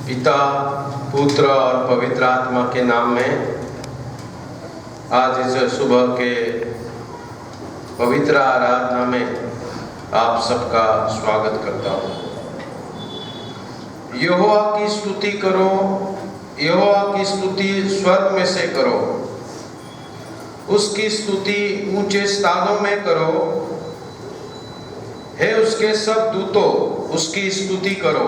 पिता, पुत्र और पवित्र आत्मा के नाम में आज इस सुबह के पवित्र आराधना में आप सबका स्वागत करता हूँ। यहोवा की स्तुति करो, यहोवा की स्तुति स्वर्ग में से करो, उसकी स्तुति ऊंचे स्थानों में करो। हे उसके सब दूतों, उसकी स्तुति करो।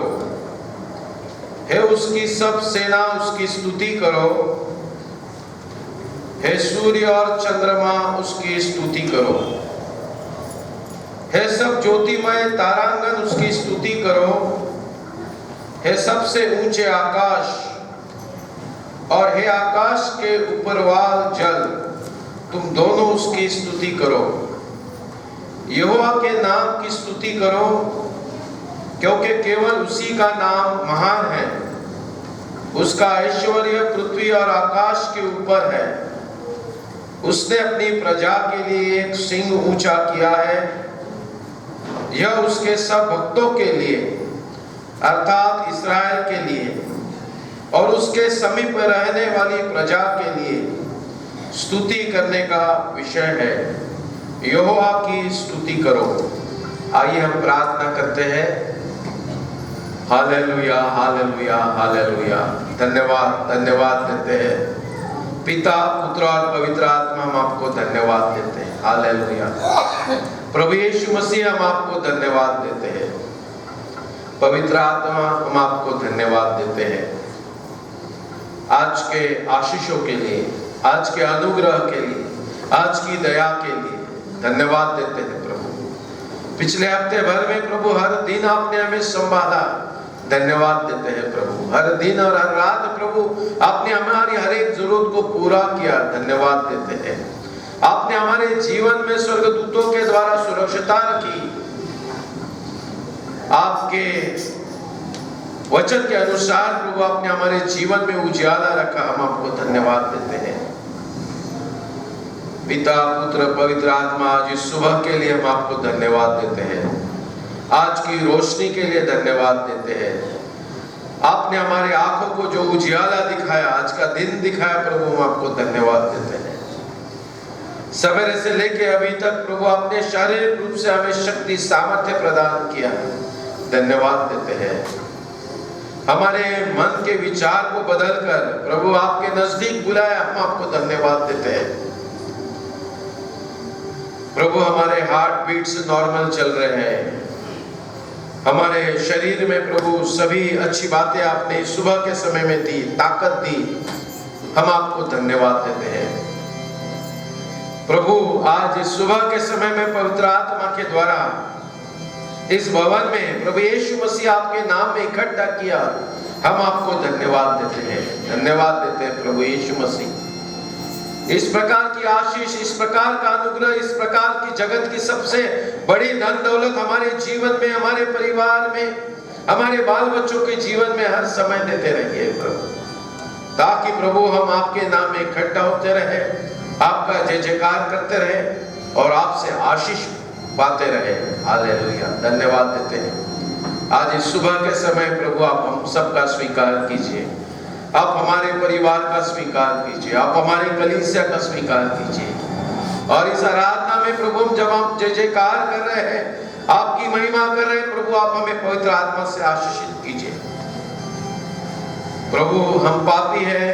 हे उसकी सब सेना, उसकी स्तुति करो। हे सूर्य और चंद्रमा, उसकी स्तुति करो। हे सब ज्योतिमय तारांगन, उसकी स्तुति करो। हे सबसे ऊंचे आकाश और हे आकाश के ऊपरवाल जल, तुम दोनों उसकी स्तुति करो। यहोवा के नाम की स्तुति करो, क्योंकि केवल उसी का नाम महान है। उसका ऐश्वर्य पृथ्वी और आकाश के ऊपर है। उसने अपनी प्रजा के लिए एक सिंह ऊंचा किया है। यह उसके सब भक्तों के लिए अर्थात इस्राएल के लिए और उसके समीप रहने वाली प्रजा के लिए स्तुति करने का विषय है। यहोवा की स्तुति करो। आइए हम प्रार्थना करते हैं। Hallelujah, hallelujah, hallelujah. धन्यवाद, धन्यवाद देते हैं। पिता, पुत्र और पवित्र आत्मा, हम आपको धन्यवाद देते हैं। हालेलुया। प्रभु यीशु मसीह, हम आपको धन्यवाद देते हैं। पवित्र आत्मा, हम आपको धन्यवाद देते हैं आज के आशीषों के लिए, आज के अनुग्रह के लिए, आज की दया के लिए धन्यवाद देते हैं प्रभु। पिछले हफ्ते भर में प्रभु हर दिन आपने हमें संभाला, धन्यवाद देते हैं प्रभु। हर दिन और हर रात प्रभु आपने हमारी हर एक जरूरत को पूरा किया, धन्यवाद देते हैं। आपने हमारे जीवन में स्वर्गदूतों के द्वारा सुरक्षिता रखी। आपके वचन के अनुसार प्रभु आपने हमारे जीवन में उजियाला रखा, हम आपको धन्यवाद देते हैं। पिता, पुत्र, पवित्र आत्मा, आज इस सुबह के लिए हम आपको धन्यवाद देते हैं। आज की रोशनी के लिए धन्यवाद देते हैं। आपने हमारी आंखों को जो उजियाला दिखाया, आज का दिन दिखाया प्रभु, हम आपको धन्यवाद देते हैं। सवेरे से लेके अभी तक प्रभु आपने शारीरिक रूप से हमें शक्ति, सामर्थ्य प्रदान किया, धन्यवाद देते हैं। हमारे मन के विचार को बदलकर प्रभु आपके नजदीक बुलाया, हम आपको धन्यवाद देते हैं। प्रभु हमारे हार्ट बीट्स नॉर्मल चल रहे हैं। हमारे शरीर में प्रभु सभी अच्छी बातें आपने सुबह के समय में दी, ताकत दी, हम आपको धन्यवाद देते हैं। प्रभु आज इस सुबह के समय में पवित्र आत्मा के द्वारा इस भवन में प्रभु यीशु मसीह आपके नाम में इकट्ठा किया, हम आपको धन्यवाद देते हैं। धन्यवाद देते हैं प्रभु यीशु मसीह। इस प्रकार की आशीष, इस प्रकार का अनुग्रह, इस प्रकार की जगत की सबसे बड़ी धन दौलत हमारे जीवन में, हमारे परिवार में, हमारे बाल बच्चों के जीवन में हर समय देते रहिए प्रभु, ताकि प्रभु हम आपके नाम में इकट्ठा होते रहे, आपका जय जयकार करते रहे और आपसे आशीष पाते रहे। हालेलुया। धन्यवाद देते हैं। आज इस सुबह के समय प्रभु आप हम सबका स्वीकार कीजिए। आप हमारे परिवार का स्वीकार कीजिए, आप हमारे कलीसिया का स्वीकार कीजिए। और इस आराधना में प्रभु हम जब हम जय जयकार कर रहे हैं, आपकी महिमा कर रहे हैं प्रभु, आप हमें पवित्र आत्मा से आशीषित कीजिए। प्रभु हम पापी हैं,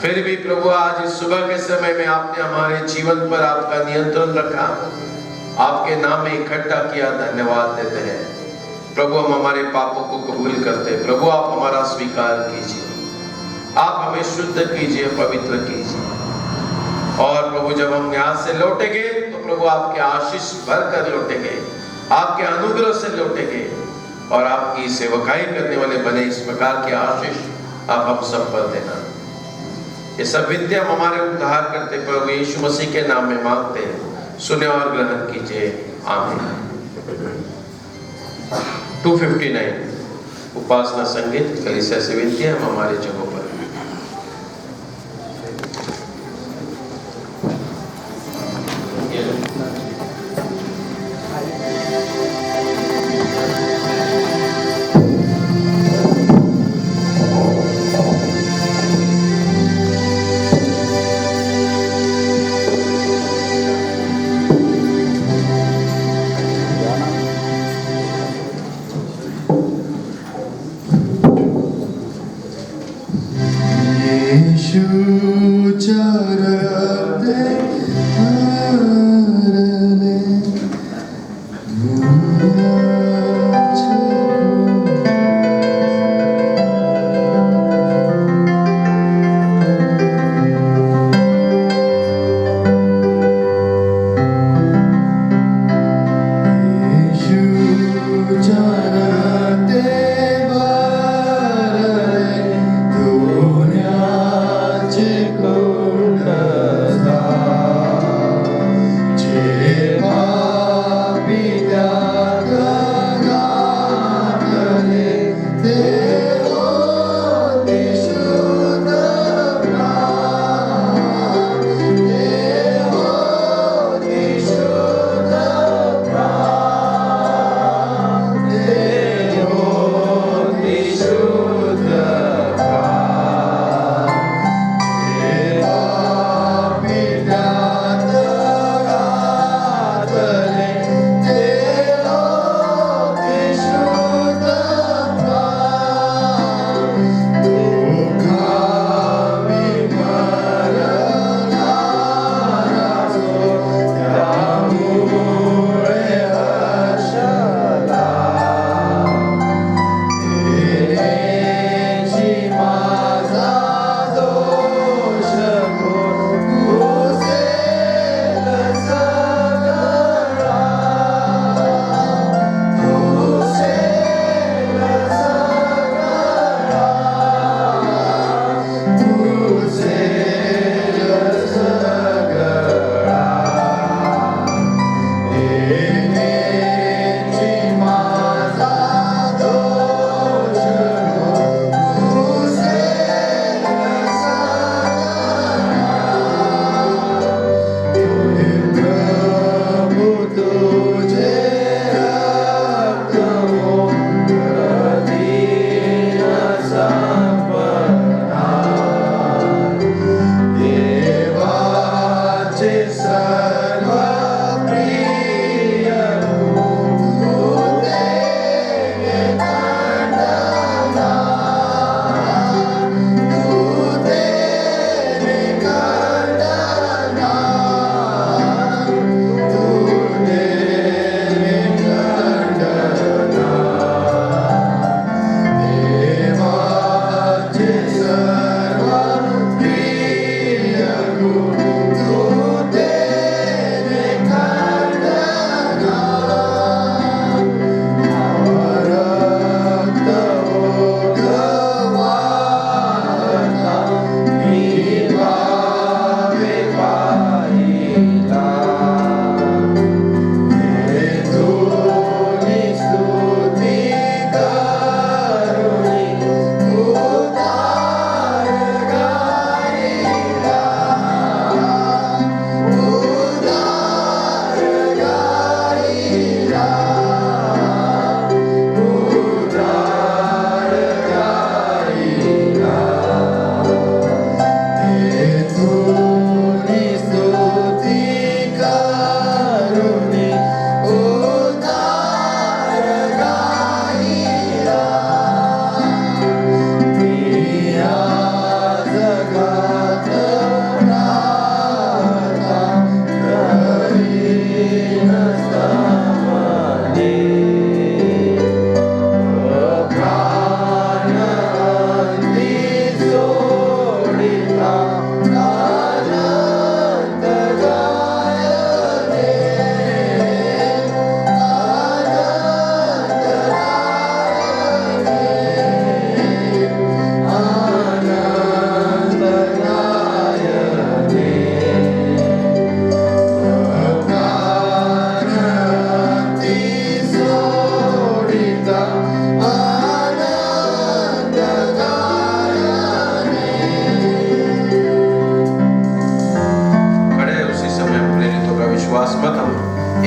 फिर भी प्रभु आज इस सुबह के समय में आपने हमारे जीवन पर आपका नियंत्रण रखा, आपके नाम में इकट्ठा किया, धन्यवाद देते हैं प्रभु। हम हमारे पापों को कबूल करते हैं प्रभु, आप हमारा स्वीकार कीजिए, आप हमें शुद्ध कीजिए, पवित्र कीजिए। और प्रभु जब हम यहाँ से लौटेंगे तो प्रभु आपके आशीष भर कर लौटेंगे, आपके अनुग्रह से लौटेंगे और आपकी सेवकाई करने वाले बने। इस प्रकार की आशीष आप हम सब पर देना। ये सब विद्या हम हमारे उद्धार करते प्रभु यीशु मसीह के नाम में मांगते हैं, सुने और ग्रहण कीजिए। आमीन। 259 उपासना संगीत कलीसिया से विनती है, हम हमारे जगहों पर। यीशु चरते हरले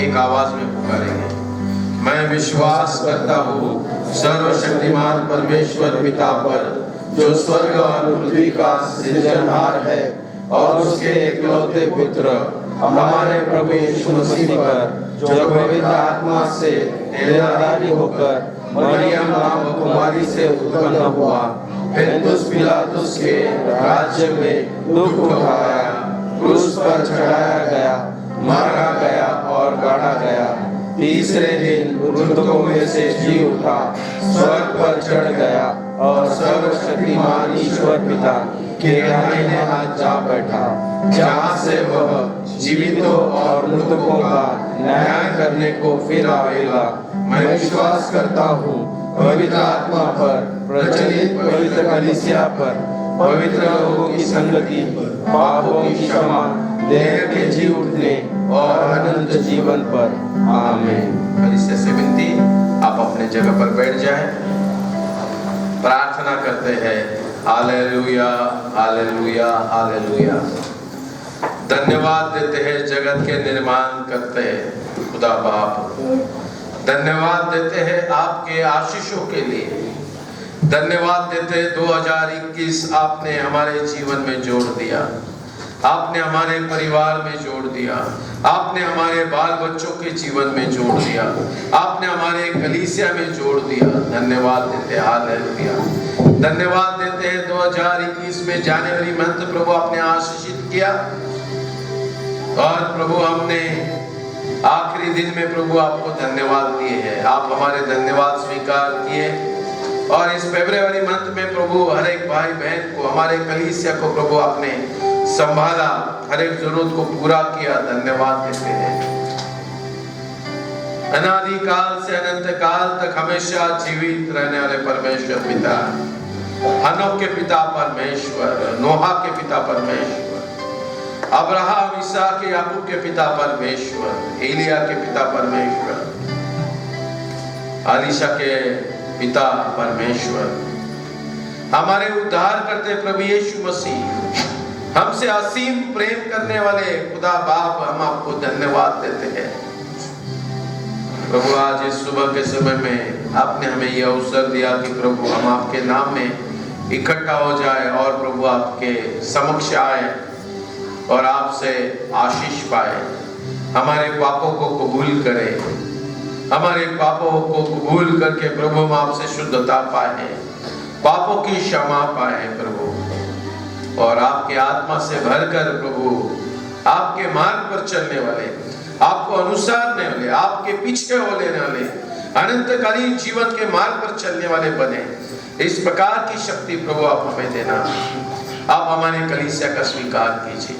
एक आवाज में पुकारेंगे। मैं विश्वास करता हूँ सर्वशक्तिमान परमेश्वर पिता पर, जो स्वर्ग और पृथ्वी का सृजनहार है, और उसके एकलौते पुत्र हमारे प्रभु यीशु मसीह पर, जो पवित्र आत्मा से निर्धारित होकर मरियम नाम कुमारी से उत्पन्न हुआ, पेंतुस पिलातुस के राज्य में दुख उठाया, क्रूस पर चढ़ाया गया, मारा गया और गाड़ा गया, तीसरे दिन मृतकों में से जी उठा, स्वर्ग पर चढ़ गया और सर्वशक्तिमान ईश्वर पिता के दाहिने हाथ जा बैठा, जहाँ से वह जीवितों और मृतकों का न्याय करने को फिर आएगा। मैं विश्वास करता हूँ पवित्र आत्मा पर, प्रचलित पवित्र कलीसिया पर, पवित्र लोगों की संगति, पापों की क्षमा, देह के जी उठने और अनंत जीवन पर। आमीन। कलीसिया से विनती, आप अपने जगह पर बैठ जाएं। प्रार्थना करते हैं, हालेलुया हालेलुया हालेलुया। धन्यवाद देते हैं जगत के निर्माण करते हैं खुदा बाप, धन्यवाद देते हैं आपके आशीषों के लिए, धन्यवाद देते हैं 2021 आपने हमारे जीवन में जोड़ दिया, आपने हमारे परिवार में जोड़ दिया, आपने हमारे बाल बच्चों के जीवन में जोड़ दिया, आपने हमारे कलीसिया में जोड़ दिया। धन्यवाद देते हैं, हालेलुया। धन्यवाद देते हैं 2021 में जनवरी मंथ प्रभु आपने आशीषित किया, और प्रभु हमने आखिरी दिन में प्रभु आपको धन्यवाद दिए हैं। आप हमारे धन्यवाद स्वीकार किए, और इस फरवरी मंथ में प्रभु हर एक भाई बहन को, हमारे कलीसिया को प्रभु आपने संभाला, हर एक जरूरत को पूरा किया। धन्यवाद देते हैं। अनादि काल से अनंत काल तक हमेशा जीवित रहने वाले परमेश्वर पिता, हनोक के पिता परमेश्वर, नोहा के पिता परमेश्वर, अब्राहम, इसहाक, याकूब के पिता परमेश्वर, एलिया के पिता परमेश्वर, अलीशा के पिता परमेश्वर, हमारे उद्धार करते प्रभु यीशु मसीह, हमसे असीम प्रेम करने वाले खुदा बाप, हम आपको धन्यवाद देते हैं। प्रभु आज इस सुबह के समय में आपने हमें यह अवसर दिया कि प्रभु हम आपके नाम में इकट्ठा हो जाए, और प्रभु आपके समक्ष आए और आपसे आशीष पाए। हमारे पापों को कबूल करें, हमारे पापों को कबूल करके प्रभु हम आपसे शुद्धता पाए, पापों की क्षमा पाए प्रभु, और आपके आत्मा से भरकर प्रभु आपके मार्ग पर चलने वाले, आपको अनुसरने वाले, आपके पीछे होने वाले, अनंतकालीन जीवन के मार्ग पर चलने वाले बने। इस प्रकार की शक्ति प्रभु आप हमें देना। आप हमारे कलीसिया का स्वीकार कीजिए।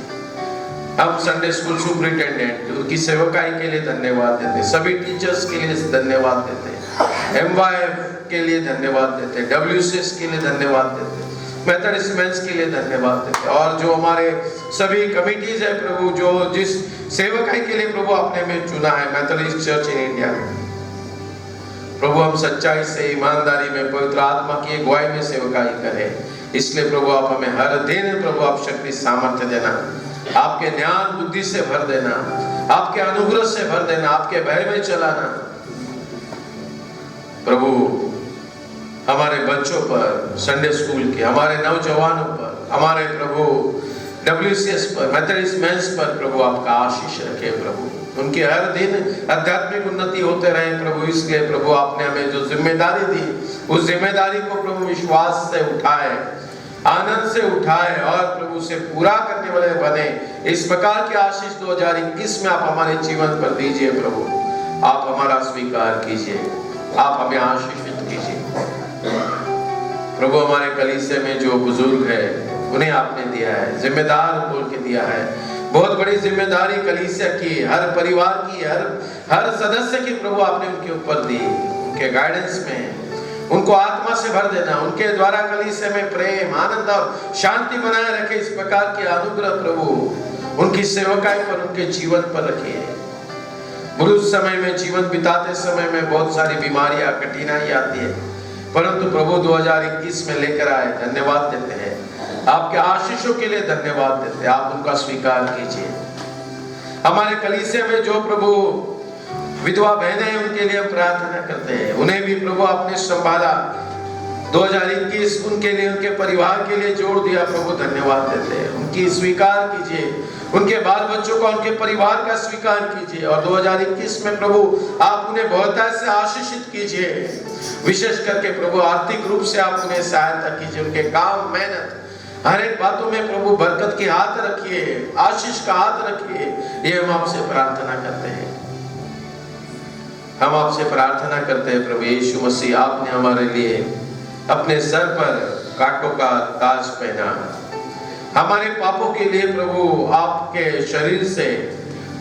हम संडे स्कूल सुपरिटेंडेंट, उनकी सेवकाई के लिए धन्यवाद देते, सभी टीचर्स के लिए धन्यवाद देते, MYF के लिए धन्यवाद देते, WCS के लिए धन्यवाद देते, मेथोडिस्ट मेंस के लिए धन्यवाद देते, और जो हमारे सभी कमिटीज है प्रभु, जो जिस सेवकाई के लिए प्रभु आपने हमें चुना है, मेथोडिस्ट चर्च इन इंडिया, प्रभु हम सच्चाई से, ईमानदारी में, पवित्र आत्मा की अगुवाई में सेवकाई करें। इसलिए प्रभु आप हमें हर दिन प्रभु आप शक्ति सामर्थ्य देना, आपके ज्ञान बुद्धि से भर देना, आपके अनुग्रह से भर देना, आपके भय में चलाना। प्रभु हमारे बच्चों पर, संडे स्कूल के, हमारे नौजवानों पर, हमारे प्रभु WCS पर, मेथोडिस्ट मेंस पर प्रभु आपका आशीष रखे प्रभु, उनकी हर दिन आध्यात्मिक उन्नति होते रहे प्रभु। इसलिए प्रभु आपने हमें जो जिम्मेदारी दी, उस जिम्मेदारी को प्रभु विश्वास से उठाए, आनंद से उठाए, और प्रभु से पूरा करने वाले बने। इस प्रकार के आशीष 2021 में आप हमारे जीवन पर दीजिए प्रभु। आप हमारा स्वीकार कीजिए, आप हमें आशीषित कीजिए प्रभु। हमारे कलीसिया में जो बुजुर्ग है उन्हें आपने दिया है, जिम्मेदार बोल के दिया है, बहुत बड़ी जिम्मेदारी कलीसिया की, हर परिवार की, हर सदस्य की प्रभु आपने उनके ऊपर दी। उनके गाइडेंस में उनको आत्मा से भर देना, उनके द्वारा कलीसिया में प्रेम, आनंद और शांति बनाए रखे। इस प्रकार के अनुग्रह प्रभु उनकी सेवकाई पर, उनके जीवन पर रखिए। बुरे समय में, जीवन बिताते समय में बहुत सारी बीमारियां, कठिनाई आती है, परंतु प्रभु 2021 में लेकर आए। धन्यवाद देते हैं, आपके आशीषों के लिए धन्यवाद देते हैं। आप उनका स्वीकार कीजिए। हमारे कलीसिया में जो प्रभु विधवा बहनें हैं, उनके लिए प्रार्थना करते हैं, उन्हें भी प्रभु आपने संभाला। 2021 उनके लिए, उनके परिवार के लिए जोड़ दिया प्रभु, धन्यवाद देते हैं। उनकी स्वीकार कीजिए, उनके बाल बच्चों का, उनके परिवार का स्वीकार कीजिए। और 2021 में प्रभु आप उन्हें बहुतायत से आशीषित कीजिए। विशेष करके प्रभु आर्थिक रूप से आप उन्हें सहायता कीजिए। उनके काम, मेहनत, हर एक बातों में प्रभु बरकत की हाथ रखिए, आशीष का हाथ रखिए। ये हम आपसे प्रार्थना करते हैं। हम आपसे प्रार्थना करते हैं प्रभु यीशु मसीह, आपने हमारे लिए अपने सर पर कांटों का ताज पहना। हमारे पापों के लिए प्रभु आपके शरीर से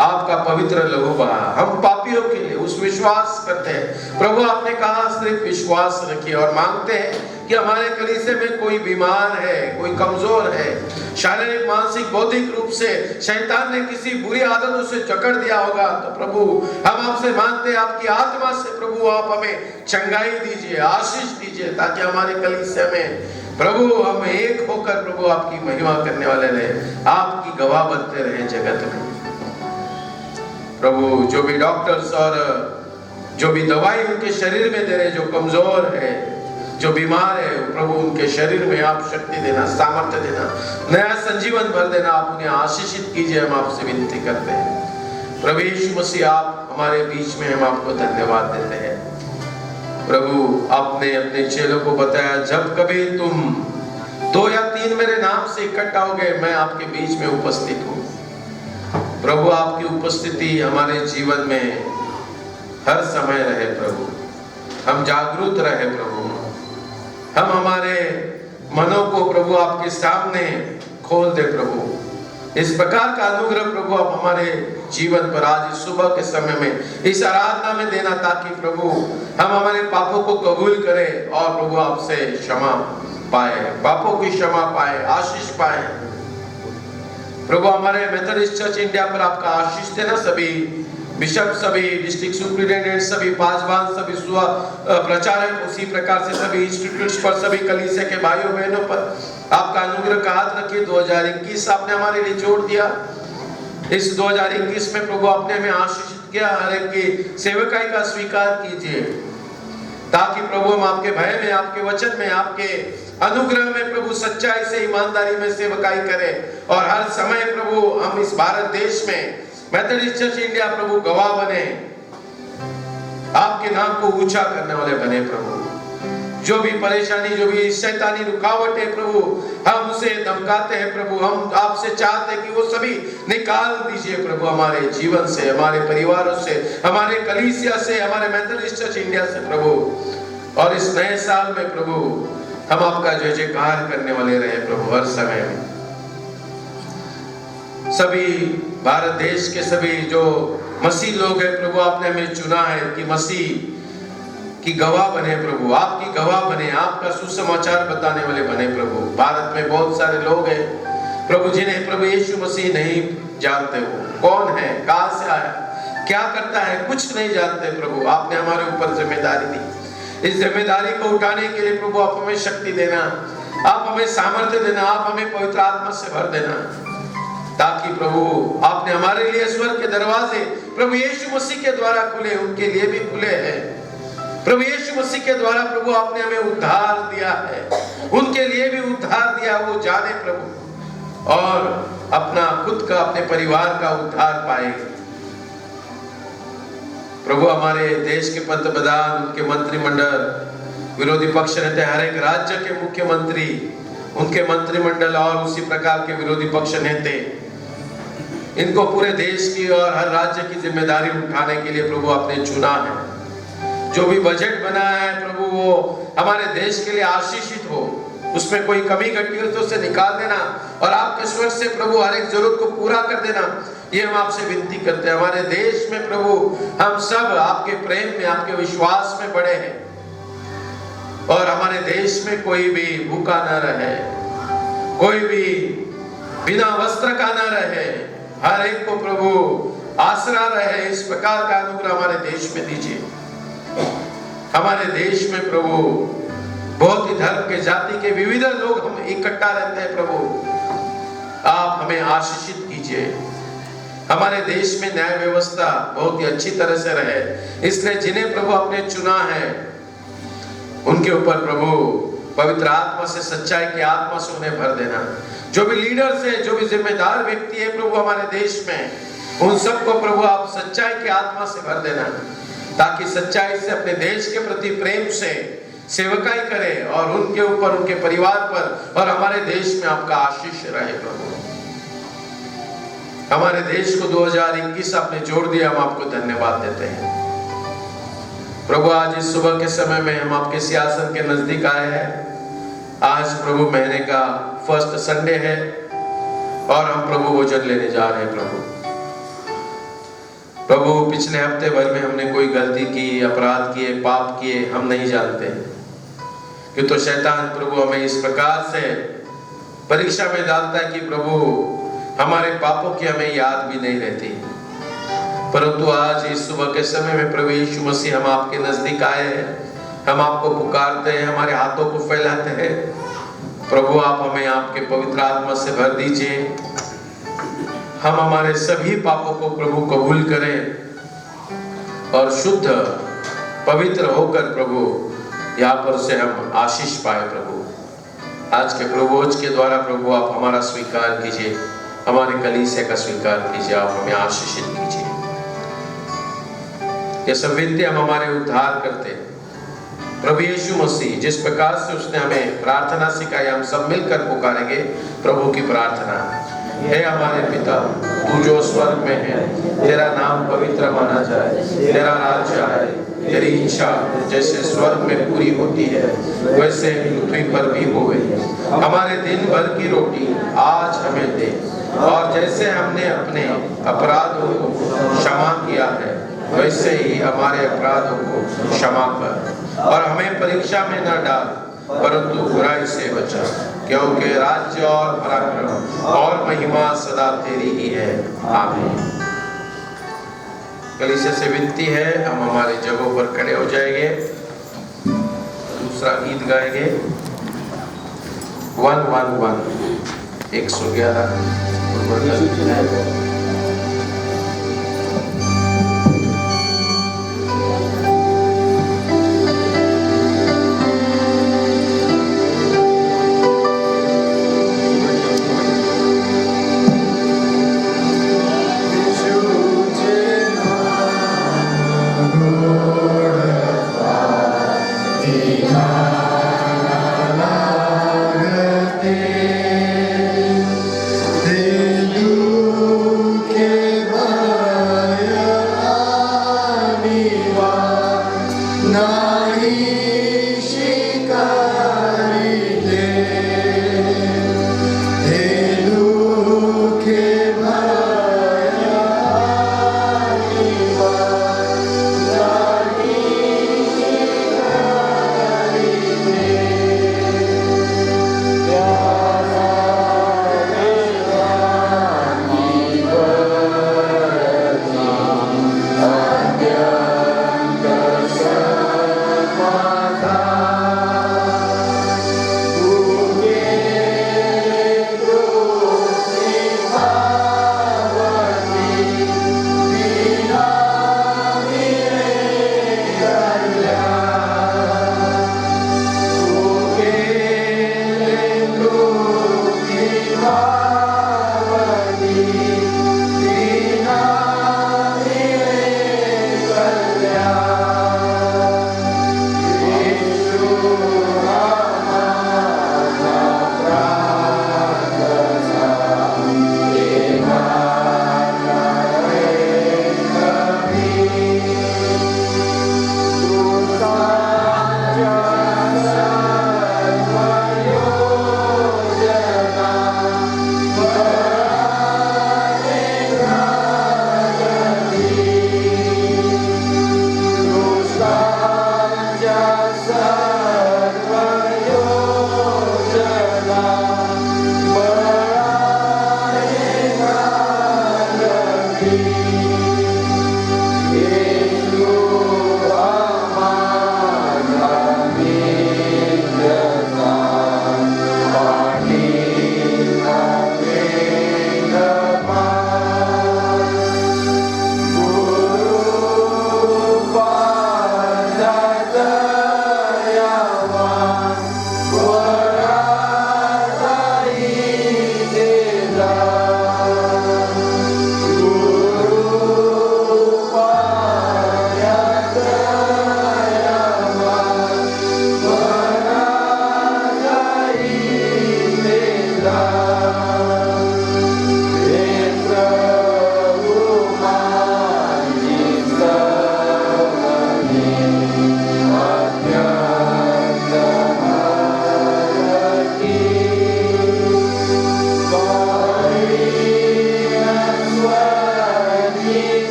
आपका पवित्र लहू बहा। हम पापियों के लिए उस विश्वास करते हैं प्रभु, आपने कहा सिर्फ विश्वास रखिए और मांगते हैं कि हमारे कलीसिया में कोई बीमार है, कोई कमजोर है, शारीरिक, मानसिक, बौद्धिक रूप से शैतान ने किसी बुरी आदतों से जकड़ दिया होगा, तो प्रभु हम आपसे मांगते हैं आपकी आत्मा से प्रभु आप हमें चंगाई दीजिए, आशीष दीजिए, ताकि हमारे कलीसिया में प्रभु हम एक होकर प्रभु आपकी महिमा करने वाले रहे, आपकी गवाह बनते रहे जगत में। प्रभु जो भी डॉक्टर्स और जो भी दवाई उनके शरीर में दे रहे, जो कमजोर है, जो बीमार है, प्रभु उनके शरीर में आप शक्ति देना, सामर्थ्य देना, नया संजीवन भर देना, आप उन्हें आशीषित कीजिए, हम आपसे विनती करते हैं। प्रभु यीशु मसीह आप हमारे बीच में, हम आपको धन्यवाद देते हैं। प्रभु आपने अपने चेलों को बताया, जब कभी तुम 2 या 3 मेरे नाम से इकट्ठा हो गए, मैं आपके बीच में उपस्थित हूँ। प्रभु आपकी उपस्थिति हमारे जीवन में हर समय रहे प्रभु, हम जागरूक रहे प्रभु, हम हमारे मनों को प्रभु आपके सामने खोल दे प्रभु। इस प्रकार का अनुग्रह प्रभु आप हमारे जीवन पर आज इस सुबह के समय में इस आराधना में देना, ताकि प्रभु हम हमारे पापों को कबूल करें और प्रभु आपसे क्षमा पाए, पापों की क्षमा पाए, आशीष पाए। प्रभु हमारे मेथोडिस्ट चर्च इंडिया पर आपका आशीष देना, सभी बिशप, सभी डिस्ट्रिक्ट सुपरिटेंडेंट, सभी पासवान, सभी प्रचारक, उसी प्रकार से सभी इंस्टीट्यूट्स पर, सभी कलीसिया के भाइयों बहनों पर आपका अनुग्रह का हाथ रखिए। 2021 आपने हमारे लिए जोड़ दिया। इस 2021 में प्रभु आपने हमें आशीषित किया। हर एक की सेवकाई का स्वीकार कीजिए, ताकि प्रभु हम आपके भय में, आपके वचन में, आपके अनुग्रह में प्रभु सच्चाई से, ईमानदारी में सेवकाई करें। और हर समय प्रभु हम इस भारत देश में मेथोडिस्ट चर्च इंडिया प्रभु गवाह बने, आपके नाम को ऊंचा करने वाले बने प्रभु। जो भी परेशानी, जो भी शैतानी रुकावट है प्रभु, हम उसे धमकाते हैं प्रभु, हम आपसे चाहते हैं कि वो सभी निकाल दीजिए प्रभु, हमारे जीवन से, हमारे परिवारों से, हमारे कलीसिया से, हमारे मेथोडिस्ट चर्च इंडिया से प्रभु। और इस नए साल में प्रभु हम आपका जय जयकार करने वाले रहे प्रभु हर समय में। सभी भारत देश के सभी जो मसीह लोग हैं प्रभु, आपने हमें चुना है कि मसीह की गवाह बने प्रभु, आपकी गवाह बने, आपका सुसमाचार बताने वाले बने प्रभु। भारत में बहुत सारे लोग हैं प्रभु, जिन्हें प्रभु यीशु मसीह नहीं जानते, हो कौन है, कहां से आया, क्या करता है, कुछ नहीं जानते प्रभु। आपने हमारे ऊपर जिम्मेदारी दी, इस जिम्मेदारी को उठाने के लिए प्रभु आप हमें शक्ति देना, आप हमें सामर्थ्य देना, आप हमें पवित्र आत्मा से भर देना, ताकि प्रभु आपने हमारे लिए स्वर्ग के दरवाजे प्रभु यीशु मसीह के द्वारा खुले, उनके लिए भी खुले हैं प्रभु यीशु मसीह के द्वारा। प्रभु आपने हमें उद्धार दिया है, उनके लिए भी उद्धार दिया, वो जाने प्रभु और अपना खुद का, अपने परिवार का उद्धार पाए प्रभु। हमारे देश के पंतप्रधान, उनके मंत्रिमंडल, विरोधी पक्ष नेता, हर एक राज्य के मुख्यमंत्री, उनके मंत्रिमंडल और उसी प्रकार के विरोधी पक्ष नेता, इनको पूरे देश की और हर राज्य की जिम्मेदारी उठाने के लिए प्रभु आपने चुना है। जो भी बजट बना है प्रभु, वो हमारे देश के लिए आशीषित हो, उसमें कोई कमी घटी हो तो उसे निकाल देना और आपके स्वर से प्रभु हर एक जरूरत को पूरा कर देना, ये हम आपसे विनती करते हैं। हमारे देश में प्रभु हम सब आपके प्रेम में, आपके विश्वास में बड़े हैं, और हमारे देश में कोई भी भूखा न रहे, कोई भी बिना वस्त्र का न रहे, हर एक को प्रभु आसरा रहे। इस प्रकार का अनुग्रह हमारे देश में दीजिए। हमारे देश में प्रभु बहुत ही धर्म के, जाति के, विविध लोग हम इकट्ठा रहते हैं प्रभु, आप हमें आशीषित कीजिए। हमारे देश में न्याय व्यवस्था बहुत ही अच्छी तरह से रहे, इसलिए जिन्हें प्रभु आपने चुना है उनके ऊपर प्रभु पवित्र आत्मा से, सच्चाई की आत्मा से उन्हें भर देना। जो भी लीडर्स है, जो भी जिम्मेदार व्यक्ति है प्रभु हमारे देश में, उन सबको प्रभु आप सच्चाई की आत्मा से भर देना, ताकि सच्चाई से अपने देश के प्रति प्रेम से सेवकाई करे और उनके ऊपर, उनके परिवार पर और हमारे देश में आपका आशीष रहे। प्रभु हमारे देश को 2021 आपने जोड़ दिया, हम आपको धन्यवाद देते हैं। प्रभु आज इस सुबह के समय में हम आपके सिंहासन के नजदीक आए हैं। आज प्रभु महीने का फर्स्ट संडे है और हम प्रभु भोजन लेने जा रहे हैं। प्रभु पिछले हफ्ते भर में हमने कोई गलती की, अपराध किए, पाप किए, हम नहीं जानते, कि तो शैतान प्रभु हमें इस प्रकार से परीक्षा में डालता है कि प्रभु हमारे पापों की हमें याद भी नहीं रहती। परंतु आज इस सुबह के समय में प्रभु यीशु मसीह हम आपके नजदीक आए हैं, हम आपको पुकारते हैं, हमारे हाथों को फैलाते हैं। प्रभु आप हमें आपके पवित्र आत्मा से भर दीजिए, हम हमारे सभी पापों को प्रभु कबूल करें और शुद्ध पवित्र होकर प्रभु यहाँ पर से हम आशीष पाए। प्रभु आज के प्रभुभोज के द्वारा प्रभु आप हमारा स्वीकार कीजिए, हमारे कलीसिया का स्वीकार कीजिए, आप हमें आशीषित कीजिए। ये सब विनती हम हमारे उद्धार करते प्रभु यीशु मसीह, जिस प्रकार से उसने हमें प्रार्थना सिखाई, हम सब मिलकर पुकारेंगे प्रभु की प्रार्थना। हे हमारे पिता, तू जो स्वर्ग में है, तेरा नाम पवित्र माना जाए, तेरा राज्य आए, तेरी इच्छा जैसे स्वर्ग में पूरी होती है वैसे पृथ्वी पर भी होवे। हमारे दिन भर की रोटी आज हमें दे, और जैसे हमने अपने अपराधों को क्षमा किया है वैसे ही हमारे अपराधों को क्षमा कर, और हमें परीक्षा में न डाल परंतु बुराई से बचा, क्योंकि राज्य और पराक्रम और महिमा सदा तेरी ही है। आमीन। कलीसिया से विनती है हम हमारे जगहों पर खड़े हो जाएंगे, दूसरा गीत गाएंगे 111 111। Hallelujah.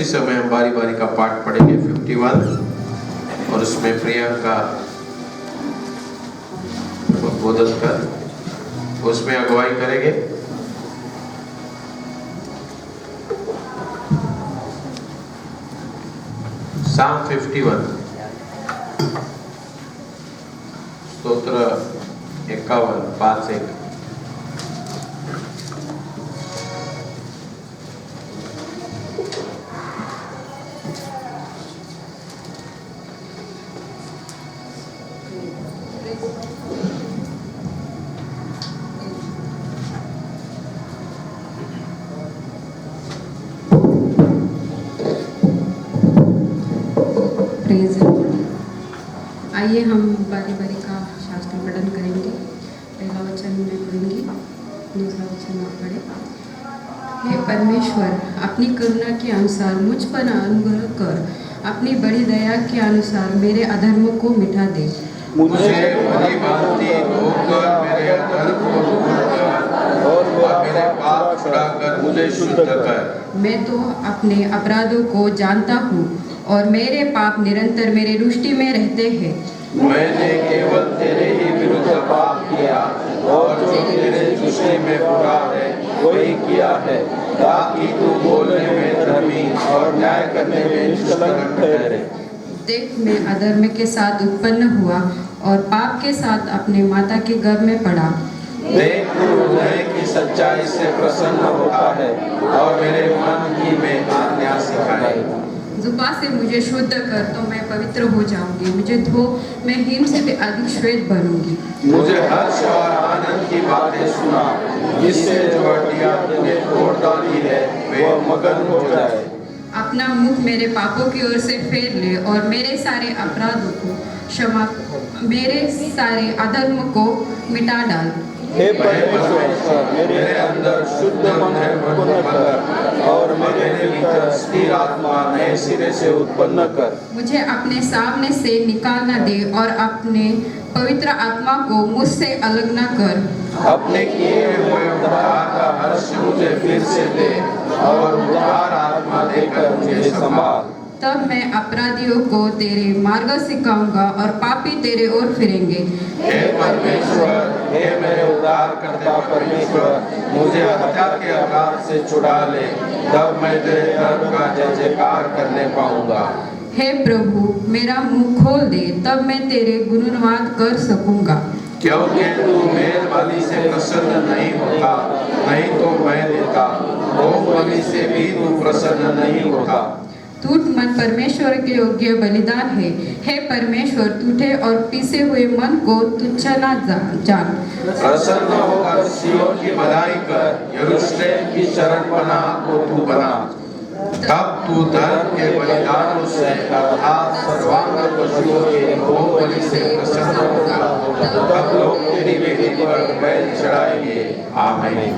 समय हम बारी बारी का पाठ पढ़ेंगे 51 और उसमें प्रियंका उद्बोधन कर उसमें अगुवाई करेंगे। साम 51 स्तोत्र 51 5-1। आइए हम बारी बारी का शास्त्र पठन करेंगे। पहला वचन मैं पढ़ूंगी, दूसरा वचन आप पढ़े। हे परमेश्वर, अपनी करुणा के अनुसार मुझ पर अनुग्रह कर, अपनी बड़ी दया के अनुसार मेरे अधर्म को मिटा दे। मुझे भली भांति धोकर मेरे अधर्म को दूर कर और मेरे पाप छुड़ाकर मुझे शुद्ध कर। मैं तो अपने अपराधों को जानता हूँ और मेरे पाप निरंतर मेरे रुष्टि में रहते हैं। मैंने केवल तेरे ही विरुद्ध पाप किया और जो तेरे दृष्टि में बुरा है वही किया है, ताकि तू बोलने में धर्मी और न्याय करने में निष्कलंक ठहरे। देख, मैं अधर्म के साथ उत्पन्न हुआ और पाप के साथ अपने माता के गर्भ में पड़ा। देख, तू हृदय की सच्चाई से प्रसन्न होता है और मेरे मन की में आज्ञा सिखाई। जुबा से मुझे शुद्ध कर तो मैं पवित्र हो जाऊंगी, मुझे धो, मैं हिम से भी अधिक श्वेत बनूंगी। मुझे हर्ष और आनंद की बातें सुना, जिससे जो हड्डियां तूने तोड़ डाली है वे मगन हो जाए। अपना मुख मेरे पापों की ओर से फेर ले और मेरे सारे अपराधों को क्षमा, मेरे सारे अधर्म को मिटा डाल। हे परमेश्वर, मेरे अंदर शुद्ध मन उत्पन्न कर और मेरे भीतर स्थिर आत्मा नए सिरे से उत्पन्न कर। मुझे अपने सामने से निकाल न दे और अपने पवित्र आत्मा को मुझसे अलग न कर। अपने किए हुए उद्धार का हर्ष मुझे फिर से दे और उद्धार आत्मा देकर मुझे संभाल। तब मैं अपराधियों को तेरे मार्ग सिखाऊंगा और पापी तेरे ओर फिरेंगे। हे परमेश्वर, हे मेरे उद्धारकर्ता परमेश्वर, मुझे हत्या के अपराध से छुड़ा ले, तब मैं तेरे धर्म का जय जयकार करने पाऊंगा। हे प्रभु, मेरा मुंह खोल दे, तब मैं तेरे गुणगान कर सकूंगा। क्योंकि तू मेल बलि से प्रसन्न नहीं होता, नहीं तो मैं देता, भोग बलि से भी तू प्रसन्न नहीं होता। टूट मन परमेश्वर के योग्य बलिदान है। हे परमेश्वर, टूटे और पीसे हुए मन को तुच्छ न जान। प्रसन्न होकर सियोन की बड़ाई कर, यरूशलेम की शरणपनाह को तू बना। तब तू धर्म के बलिदानों से अर्थात सर्वांग पशुओं के भोग बलि से प्रसन्न होगा। तब लोग तेरी वेदी पर बैल चढ़ाएंगे। आमीन।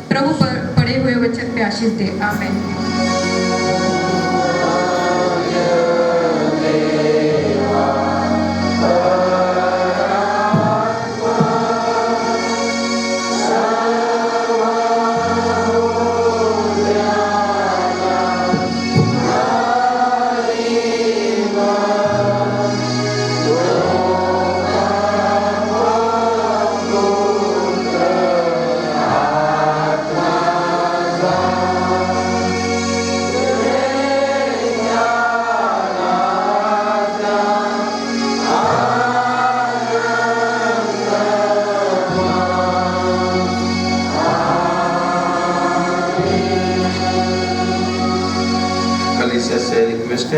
प्रभु पर पढ़े हुए वचन पे आशीष दे। आमीन।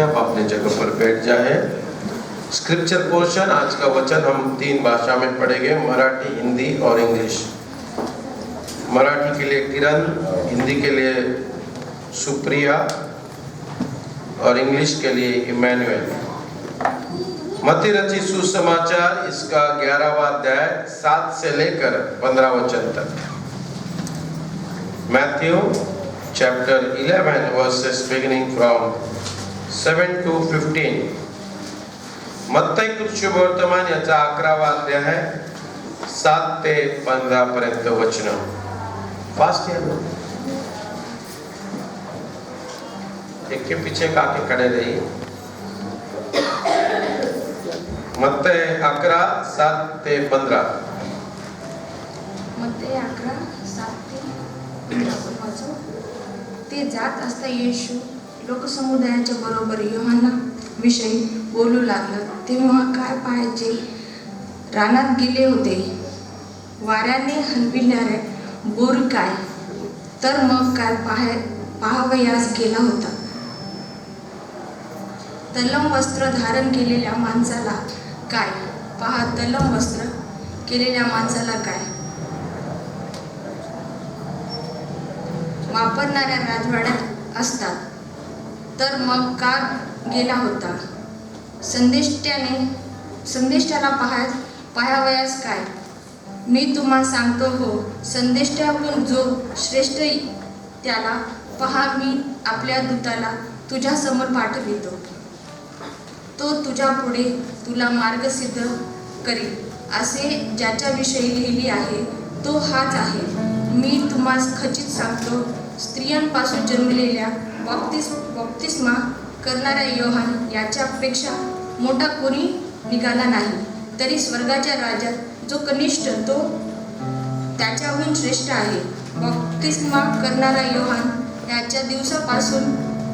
आप अपने जगह पर बैठ जाए। स्क्रिप्चर पोर्शन आज का वचन हम 3 भाषा में पढ़ेंगे, मराठी, हिंदी और इंग्लिश। मराठी के लिए किरण, हिंदी के लिए सुप्रिया और इंग्लिश के लिए इमैनुअल। मत्ती रचित सुसमाचार इसका 11वां अध्याय 7 से लेकर 15 वचन तक। Matthew chapter 11 versus beginning from 7 to 15। मत्ती शुभवर्तमान याचा 11वा अध्याय 7 ते 15 पर्यंत वचन। फास्ट या एक के पीछे का आके खड़े रहिए। मत्तई 11:7-15। मत्तई 11:7-15 आपण वाचू. ते जात असता येशू लोकसमुदायाच्या बरोबर योहाना विषयी बोलू लागलं. तेव्हा काय पाहायचे? रानात गेले होते. वाऱ्याने हलविणारे बोर काय, तर मग काय पाहावयास गेला होता. तलम वस्त्र धारण केलेल्या माणसाला काय पहा, तलम वस्त्र केलेल्या माणसाला काय. वापरणाऱ्या राजवाड्यात असतात, तर मग का गेला होता. संदेष्ट्याला पाहावयास काय. मी तुम्हाला सांगतो हो, संदेष्ट्याहून जो श्रेष्ठ त्याला पहा, मी आपल्या दूताला तुझ्या समोर पाठवितो. तो तुझ्या पुढे तुला मार्ग सिद्ध करील. असे ज्याच्याविषयी लिहिली आहे तो हाच आहे. मी तुम्हाला खचित सांगतो, स्त्रियांपासून जन्मलेल्या बप्तिस्मा करणाऱ्या योहान याच्यापेक्षा मोठा कोणी निघाला नाही. तरी स्वर्गाच्या राज्यात जो कनिष्ठ तो त्याच्याहून श्रेष्ठ आहे. बप्तिस्मा करणारा योहान याच्या दिवसापासून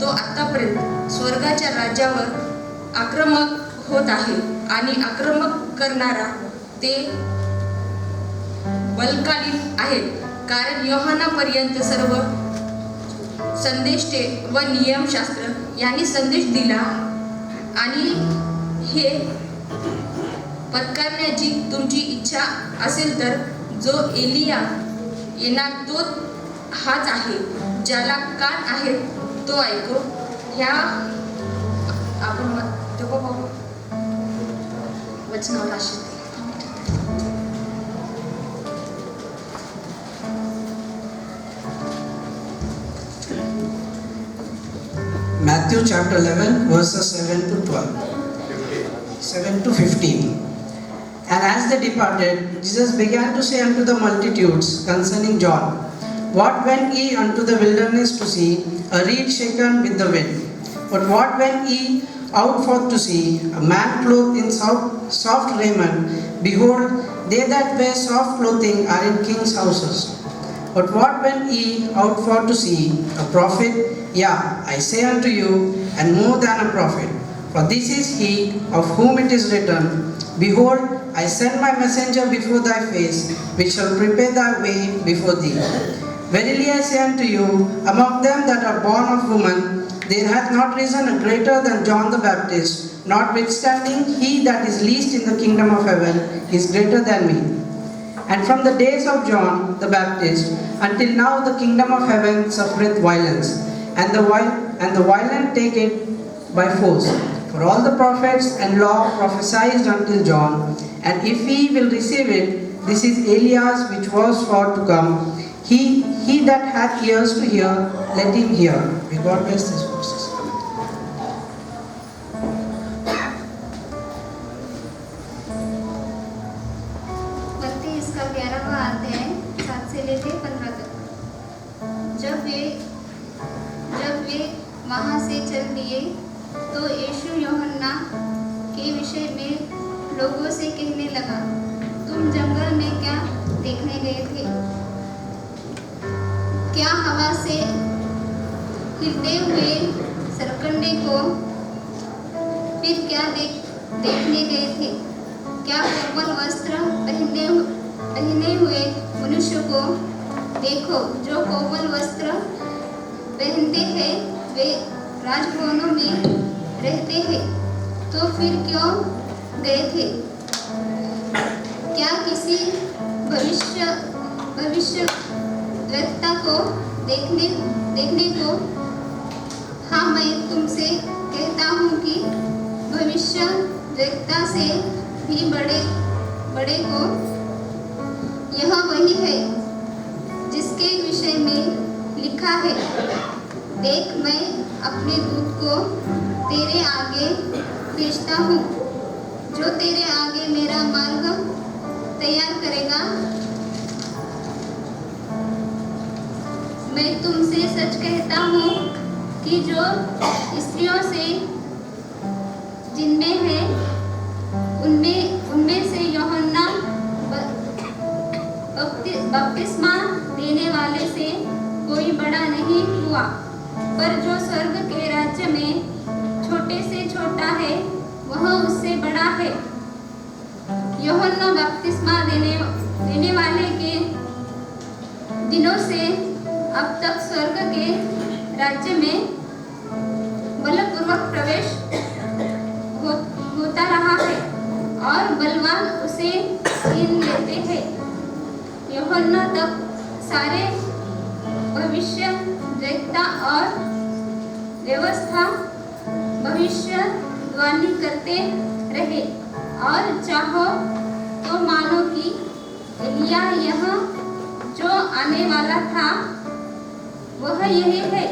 तो आतापर्यंत स्वर्गाच्या राज्यावर आक्रमक होत आहे, आणि आक्रमक करणारा ते बलशाली आहे. कारण योहानापर्यंत सर्व संदेष्टे व नियमशास्त्र यांनी संदेश दिला, आणि हे पत्करण्याची तुमची इच्छा असेल तर जो एलिया येणार तो हाच आहे. ज्याला कान आहे तो ऐको. ह्या आपण वचनावर आश्रित Matthew chapter 11 verses 7 to 12. 7 to 15. And as they departed, Jesus began to say unto the multitudes concerning John, What went ye unto the wilderness to see? A reed shaken with the wind. But what went ye out forth to see? A man clothed in soft raiment. Behold, they that wear soft clothing are in kings' houses. But what went ye out for to see? A prophet? Yeah, I say unto you, and more than a prophet. For this is he of whom it is written, Behold, I send my messenger before thy face, which shall prepare thy way before thee. Verily I say unto you, among them that are born of woman, there hath not risen a greater than John the Baptist. Notwithstanding, he that is least in the kingdom of heaven is greater than me. And from the days of John the Baptist until now the kingdom of heaven suffereth violence, and the violent take it by force. For all the prophets and law prophesied until John, and if ye will receive it, this is Elias which was for to come. He that hath ears to hear, let him hear. May God bless this verses. मत्ती इसका 11वां अध्याय 7 से लेकर 15 तक। जब वे वहाँ से चल दिए तो यीशु यूहन्ना के विषय में लोगों से कहने लगा, तुम जंगल में क्या देखने गए थे? क्या हवा से हिलते हुए सरकंडे को? फिर क्या देखने गए थे? क्या कोमल वस्त्र पहने हुए मनुष्य को? देखो, जो कोमल वस्त्र पहनते हैं वे राजभवनों में रहते हैं। तो फिर क्यों गए थे? क्या किसी भविष्यद्वक्ता को देखने को? हाँ, मैं तुमसे कहता हूँ कि भविष्यद्वक्ता से भी बड़े को यह वही है जिसके विषय में लिखा है, देख मैं अपने दूत को तेरे आगे भेजता हूँ, जो तेरे आगे मेरा मार्ग तैयार करेगा। मैं तुमसे सच कहता हूँ कि जो स्त्रियों से जिनमें है उनमें से यूहन्ना बपतिस्मा देने वाले से कोई बड़ा नहीं हुआ, पर जो स्वर्ग के राज्य में छोटे से छोटा है वह उससे बड़ा है। यूहन्ना बपतिस्मा देने वाले के दिनों से अब तक स्वर्ग के राज्य में बलपूर्वक प्रवेश होता रहा है और बलवान उसे छीन लेते हैं। यूहन्ना तक सारे भविष्यद्वक्ता और व्यवस्था भविष्यवाणी करते रहे, और चाहो तो मानो कि एलिया यह जो आने वाला था वह यही है।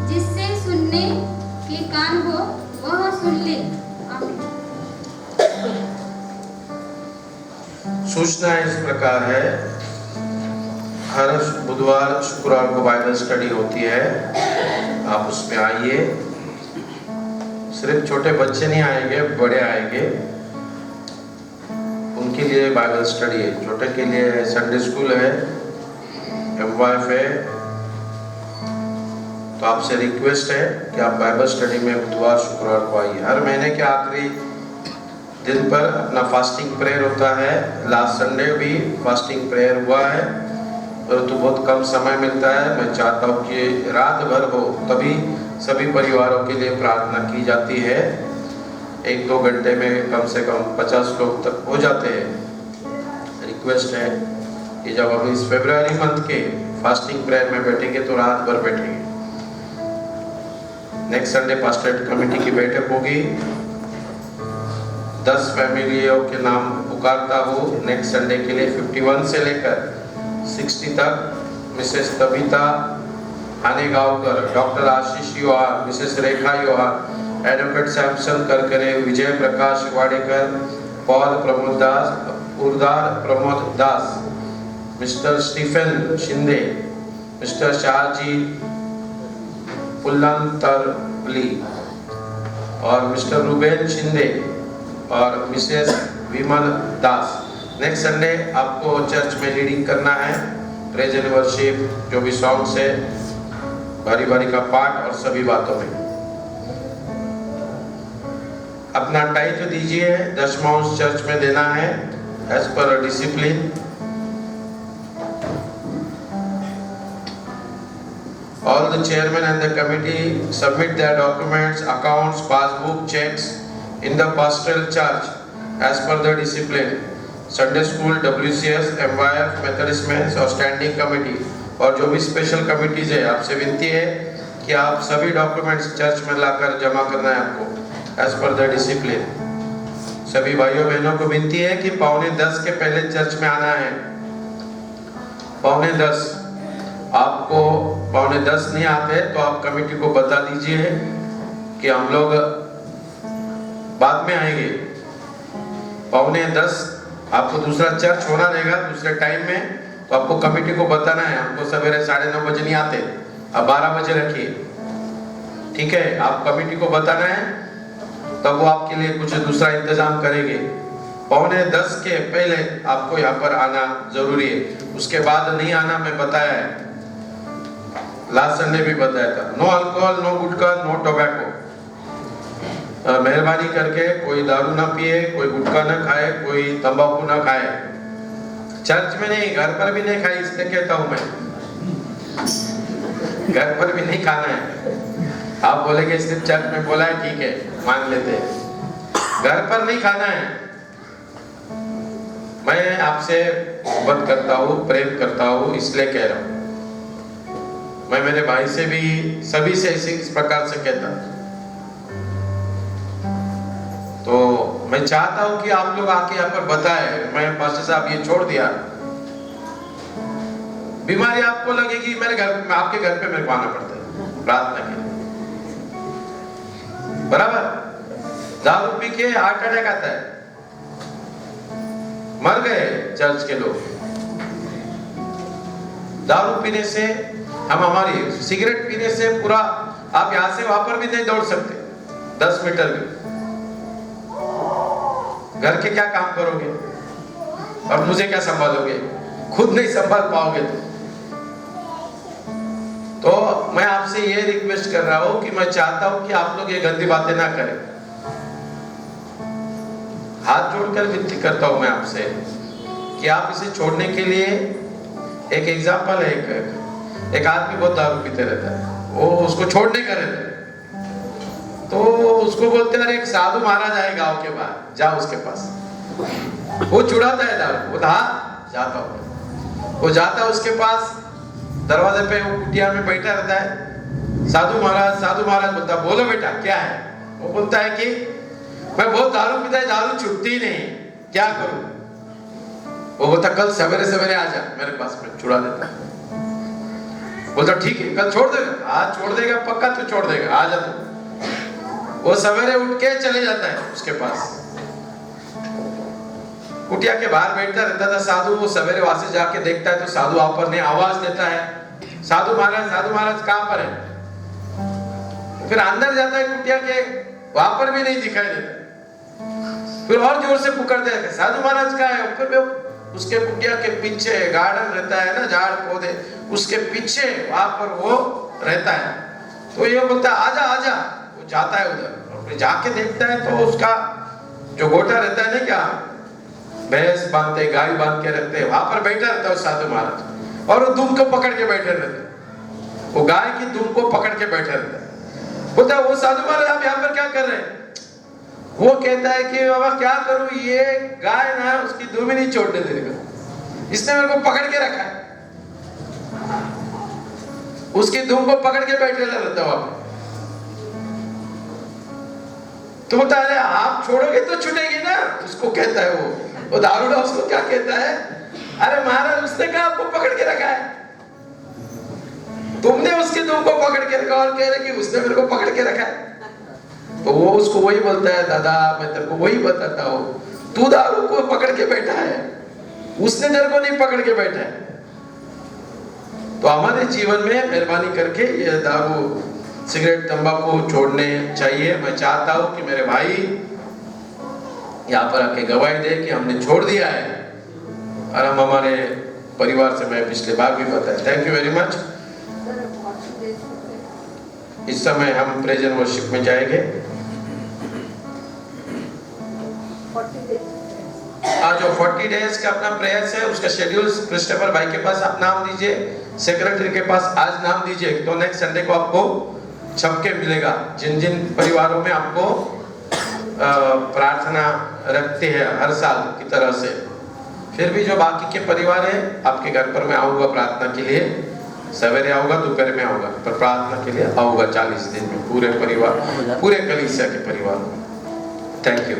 जिससे सुनने के कान हो वह सुन ले। आमीन। सूचना इस प्रकार है, हर बुधवार शुक्रवार को बाइबल स्टडी होती है, आप उसमें आइए। सिर्फ छोटे बच्चे नहीं आएंगे, बड़े आएंगे, उनके लिए बाइबल स्टडी है। छोटे के लिए संडे स्कूल है, MYF है। तो आपसे रिक्वेस्ट है कि आप बाइबल स्टडी में बुधवार शुक्रवार को आइए। हर महीने के आखिरी दिन पर अपना फास्टिंग प्रेयर होता है। लास्ट संडे भी फास्टिंग प्रेयर हुआ है, परंतु बहुत कम समय मिलता है। मैं चाहता हूँ कि रात भर हो, तभी सभी परिवारों के लिए प्रार्थना की जाती है। 1-2 घंटे में कम से कम 50 लोग तक हो जाते हैं। रिक्वेस्ट है कि जब हम इस फरवरी मंथ के फास्टिंग प्रेयर में बैठेंगे तो रात भर बैठेंगे। नेक्स्ट संडे पास्टर कमेटी की बैठक होगी। 10 फैमिलियों के नाम पुकारता हूँ नेक्स्ट संडे के लिए। 51 से लेकर 60 तक Mrs Tabitha Hanegaonkar, doctor Ashish Yohar, Mrs Rekha Yohar, advocate Samson Karkare, Vijay Prakash Wadekar, Paul Pramod Das, उर्दार Pramod Das, Mister Stephen Shinde, Mister Shahaji Pullantarli और मिस्टर रूबेन शिंदे और Mrs Vimal Das. Next Sunday आपको चर्च में लीडिंग करना है, प्रेज एंड वर्शिप, जो भी सॉन्ग्स है, बारी बारी का पाठ और सभी बातों में। अपना टाइट दीजिए, 10वां चर्च में देना है as per discipline. All the chairmen and the committee submit their documents, accounts, passbook, checks in the pastoral church as per the discipline. Sunday school, WCS, MYF, Methodist Men's और standing committee और जो भी special committees है, आपसे विनती है कि आप सभी डॉक्यूमेंट्स चर्च में लाकर जमा करना है आपको एज पर द डिसिप्लिन। सभी भाइयों बहनों को विनती है कि 9:45 के पहले चर्च में आना है। 9:45 आपको 9:45 नहीं आते तो आप कमेटी को बता दीजिए कि हम लोग बाद में आएंगे। 9:45 आपको दूसरा चर्च होना रहेगा दूसरे टाइम में, तो आपको कमेटी को बताना है हमको सवेरे 9:30 बजे नहीं आते, अब 12 बजे रखिए, ठीक है। आप कमेटी को बताना है, तब वो आपके लिए कुछ दूसरा इंतजाम करेंगे। 9:45 के पहले आपको यहाँ पर आना जरूरी है, उसके बाद नहीं आना। मैं बताया है, लास्ट संडे भी बताया था, नो अल्कोहल, नो गुटखा, नो टोबैको। मेहरबानी करके कोई दारू ना पिए, कोई गुटखा ना खाए, कोई तंबाकू ना खाए। चर्च में नहीं, घर पर भी नहीं खाए, इसलिए कहता हूं मैं, घर पर भी नहीं खाना है। आप बोलेंगे सिर्फ चर्च में बोला है, ठीक है, मान लेते हैं, घर पर नहीं खाना है। मैं आपसे मोहब्बत करता हूँ, प्रेम करता हूँ, इसलिए कह रहा हूँ। मैं मेरे भाई से भी, सभी से इस प्रकार से कहता हूँ। तो मैं चाहता हूं कि आप लोग आके यहाँ पर बताएं। मैं पास्टर साहब ये छोड़ दिया, बीमारी आपको लगेगी, मेरे घर, आपके घर पे मेरे को आना पड़ता है प्रार्थना के लिए, बराबर। दारू पी के हार्ट अटैक आता है, मर गए चर्च के लोग। दारू पीने से हम, हमारी सिगरेट पीने से पूरा आप यहां से वहां पर भी नहीं दौड़ सकते 10 मीटर भी। घर के क्या काम करोगे और मुझे क्या संभालोगे? खुद नहीं संभाल पाओगे तो मैं आपसे ये रिक्वेस्ट कर रहा हूं कि मैं चाहता हूं कि आप लोग ये गंदी बातें ना करें। हाथ जोड़कर विनती करता हूं मैं आपसे कि आप इसे छोड़ने के लिए, एक एग्जाम्पल है, एक आदमी बहुत दारू पीते रहता है, वो उसको छोड़ने का रहता है, तो उसको बोलते हैं एक साधु महाराज आए गांव के बाहर, जाओ उसके पास। वो छुड़ाता है दारू, वो जाता हूं, वो जाता है उसके पास, दरवाजे पे वो कुटिया में बैठा रहता है। साधु महाराज बोलता, बोलो बेटा क्या है? वो बोलता है कि मैं बहुत दारू पीता है, दारू छूटती ही नहीं, क्या करूं? वो बोलता कल सवेरे सवेरे आ जा मेरे पास, में छुड़ा देता। बोलता ठीक है, कल छोड़ देगा? आज छोड़ देगा, पक्का तू छोड़ देगा, आ जा तू। वो सवेरे उठ के चले जाता है उसके पास, कुटिया के बाहर बैठता रहता था साधु। वो सवेरे वहां से जाके देखता है तो साधु वहां पर नहीं, आवाज देता है, साधु महाराज कहां पर है? फिर अंदर जाता है कुटिया के, वहां पर भी नहीं दिखाई देता। फिर और जोर से पुकारते हैं, साधु महाराज कहां है? फिर उसके कुटिया के पीछे गार्डन रहता है ना, झाड़ पौधे, उसके पीछे वहां पर वो रहता है। तो ये बोलता है आजा आजा। वो जाता है उधर और फिर जाके देखता है तो उसका जो गोटा रहता है ना, क्या भैंस बांधते, गाय बांध के रखते, वहां पर बैठा रहता है साधु महाराज, और वो दुम को पकड़ के बैठे रहते, वो गाय की दुम को पकड़ के बैठे रहता है। बोलता है वो साधु महाराज आप यहाँ पर क्या कर रहे हैं? वो कहता है कि बाबा क्या करूं, ये गाय ना उसकी दुम ही नहीं छोड़ने देगा, इसने मेरे को पकड़ के रखा है, उसकी दुम को पकड़ के बैठे रहता है वहां पर। तो बोलता है आप छोड़ोगे तो छूटेगी ना, उसको कहता है वो दारूड़ा उसको क्या कहता है, अरे महाराज उसने कहा आपको पकड़ के रखा है, तुमने उसकी दुम को पकड़ के रखा और कह रहे कि उसने मेरे को पकड़ के रखा है। तो वो उसको वही बोलता है, दादा मैं तेरे को वही बताता हूँ, तू दारू को पकड़ के बैठा है, उसने तेरे को नहीं पकड़ के बैठा है। तो हमारे जीवन में मेहरबानी करके ये दारू सिगरेट तंबाकू छोड़ने चाहिए। मैं चाहता हूं कि मेरे भाई यहाँ पर आके गवाही दे कि हमने छोड़ दिया है, और हम हमारे परिवार से, मैं पिछले बार भी बताया। Thank you very much. इस समय हम प्रेज एंड वर्शिप में जाएंगे। आज जो 40 डेज का अपना प्रेयर्स है उसका शेड्यूल क्रिस्टोफर भाई के पास आप नाम दीजिए, सेक्रेटरी के पास आज नाम दीजिए, तो नेक्स्ट संडे को आपको छप के मिलेगा। जिन जिन परिवारों में आपको प्रार्थना रखते हैं हर साल की तरह से, फिर भी जो बाकी के परिवार है आपके घर पर मैं आऊँगा प्रार्थना के लिए, सवेरे आऊँगा, दोपहर में आऊँगा, पर प्रार्थना के लिए आऊँगा 40 दिन में, पूरे परिवार, पूरे कलीसिया के परिवार। Thank you.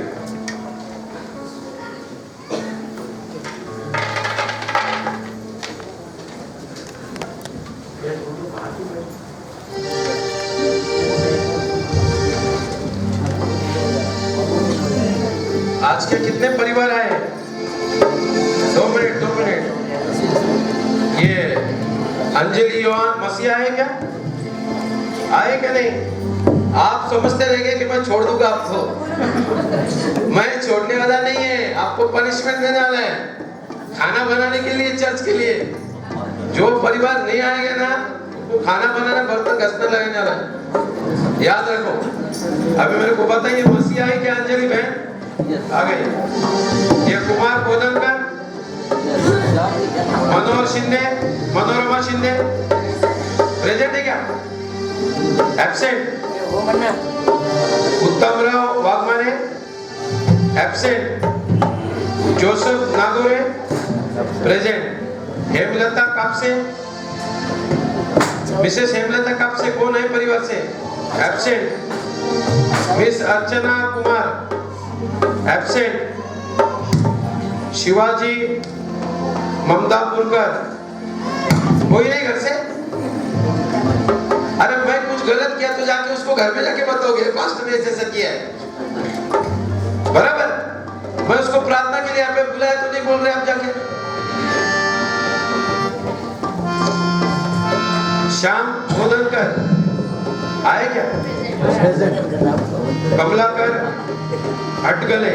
आज के कितने परिवार आए? 2 मिनट। ये अंजलि योहान मसीहा है क्या? आए क्या नहीं? आप समझते रहेंगे कि मैं छोड़ दूंगा आपको। मैं छोड़ने वाला नहीं है, आपको पनिशमेंट देने वाला है, खाना बनाने के लिए, चर्च के लिए। जो परिवार नहीं आएगा ना, वो खाना बनाना, बर्तन घसना लगने वाला है, याद रखो। अभी मेरे को बताइए मसीहा है क्या? अंजलि बहन आ गई। ये कुमार बोधनकर, मनोरमा शिंदे प्रेजेंट है क्या? Absent. Uttamrao Waghmare absent. Joseph Nagore present. Hemlata Kapse, Mrs Hemlata Kapse कौन है परिवार से? Absent. Miss Archana Kumar absent. Shivaji Mamdapurkar, कोई नहीं घर से? अरे मैं कुछ गलत किया तो जाके उसको घर में जाके बताओगे, पास्टर ने ऐसा किया है, बराबर? मैं उसको प्रार्थना के लिए यहाँ पे बुलाया तो नहीं बोल रहे आप जाके? श्याम बोधनकर आए क्या? Kamlakar Hatgale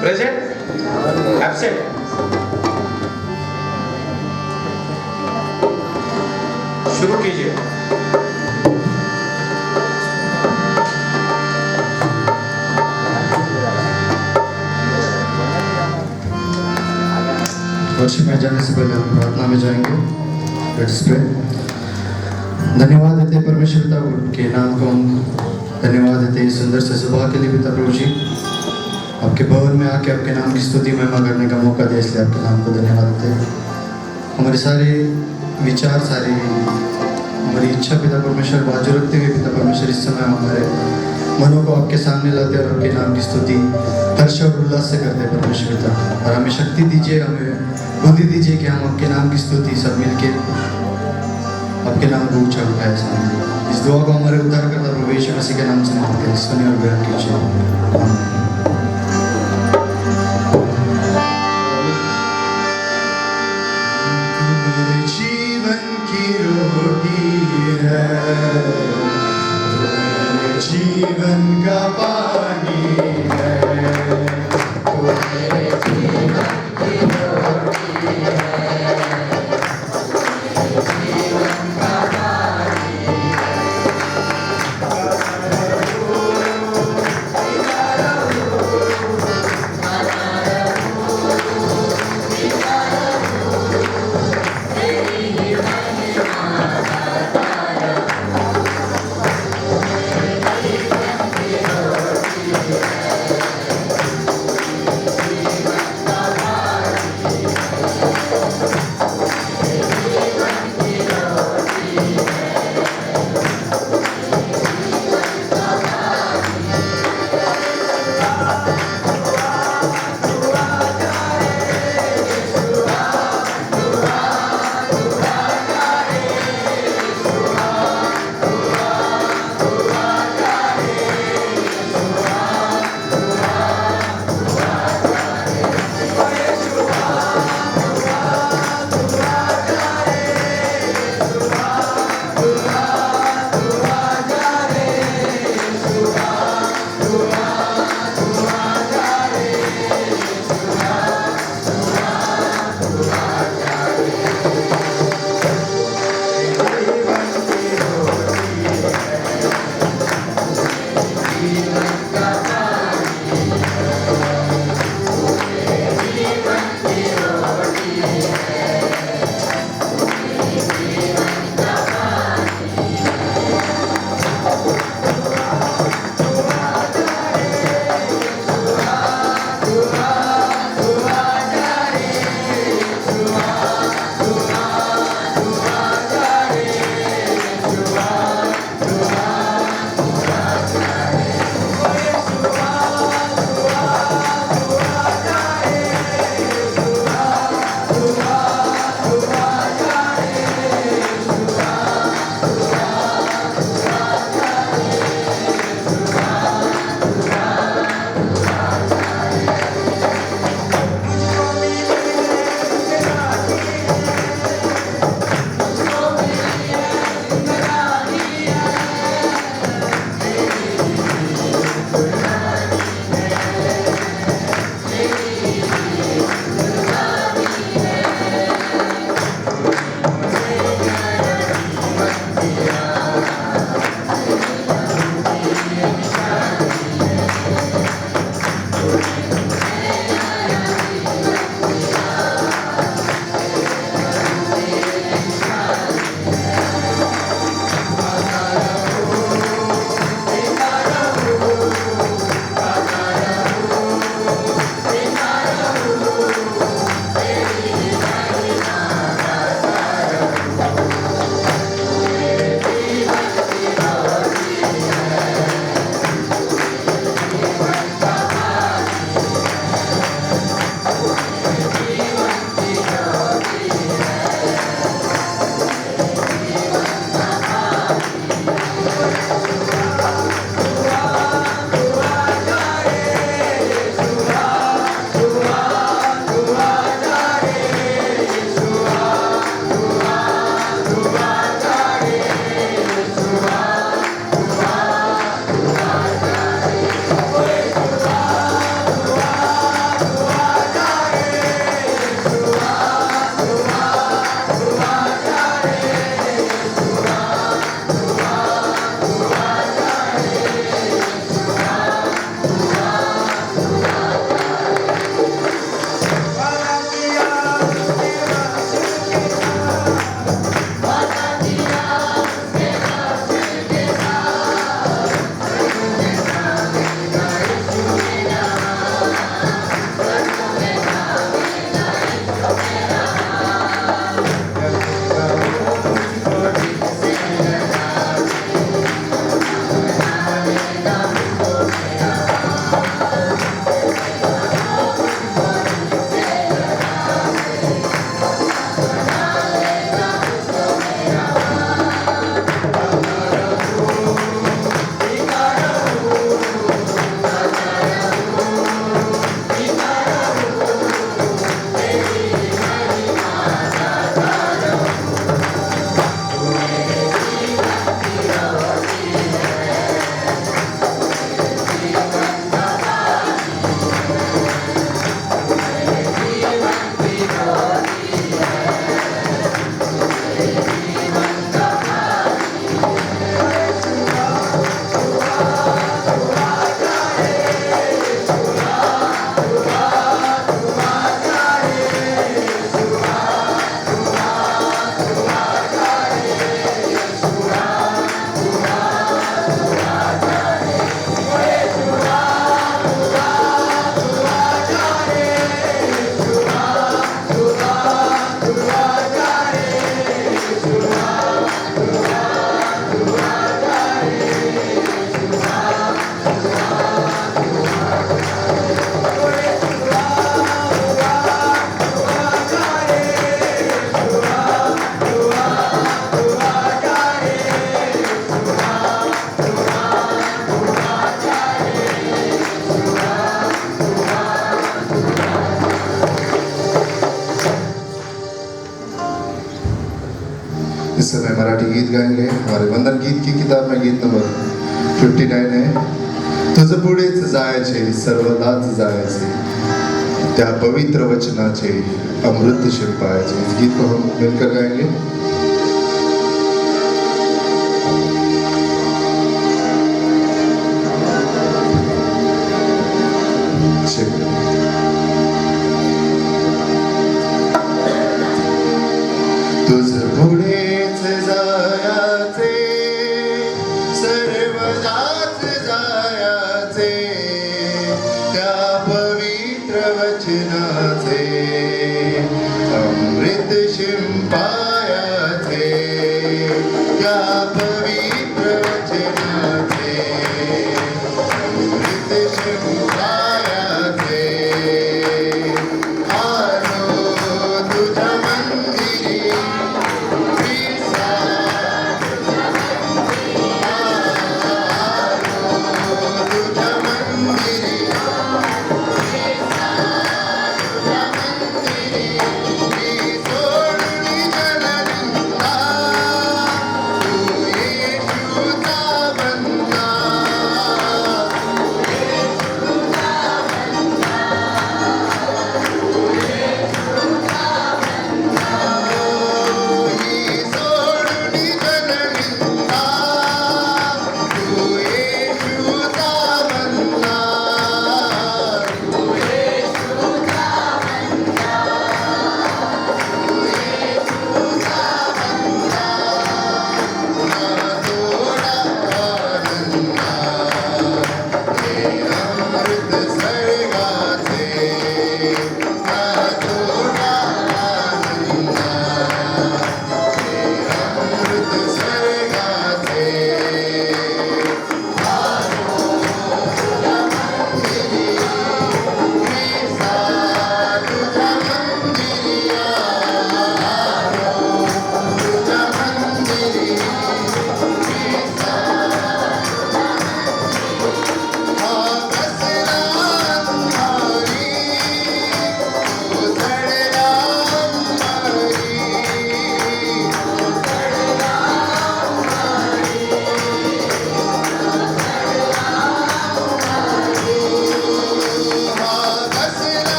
present, absent. शुरू कीजिए। वर्षिप में जाने से पहले हम प्रार्थना में जाएंगे। Let's pray. धन्यवाद देते हैं परमेश्वर पिता के नाम को हम धन्यवाद देते हैं सुंदर से सुबह के लिए पिता प्रभु जी, आपके भवन में आके आपके नाम की स्तुति महिमा करने का मौका दिया, इसलिए आपके नाम को धन्यवाद देते हैं। हमारे सारे विचार, सारी हमारी इच्छा पिता परमेश्वर बाजू रखते हुए पिता परमेश्वर इस समय हमारे मनों को आपके सामने लाते हैं और आपके नाम की स्तुति हर्ष और उल्लास से करते हैं परमेश्वर पिता। और हमें शक्ति दीजिए, हमें बुद्धि दीजिए कि हम आपके नाम की स्तुति सब मिलके आपके नाम को ऊंचा उठाए सामने। इस दुआ को हमारे उद्धारकर्ता प्रभु यीशु मसीह के नाम से मांगते हैं, सुनिए और ग्रहण कीजिए। आमीन। जीवन का पानी है, तू मेरे जीवन की रोटी है, तू मेरे जीवन का पानी है। इस समय मराठी गीत गाएंगे। हमारे वंदन गीत की किताब में गीत नंबर 59 है। तुझ पुढेच जायचे सर्वदाच जायचे, त्या पवित्र वचनाचे अमृत शिंपायचे। इस गीत को हम मिलकर गाएंगे। तुझ पुढेच जायाचे सर्वदाच जायाचे, त्या पवित्र वचनाचे अमृत शिंपायाचे, त्या पवित्र वचनाचे अमृत शिंपायाचे। आलो तुझ्या मंदिरी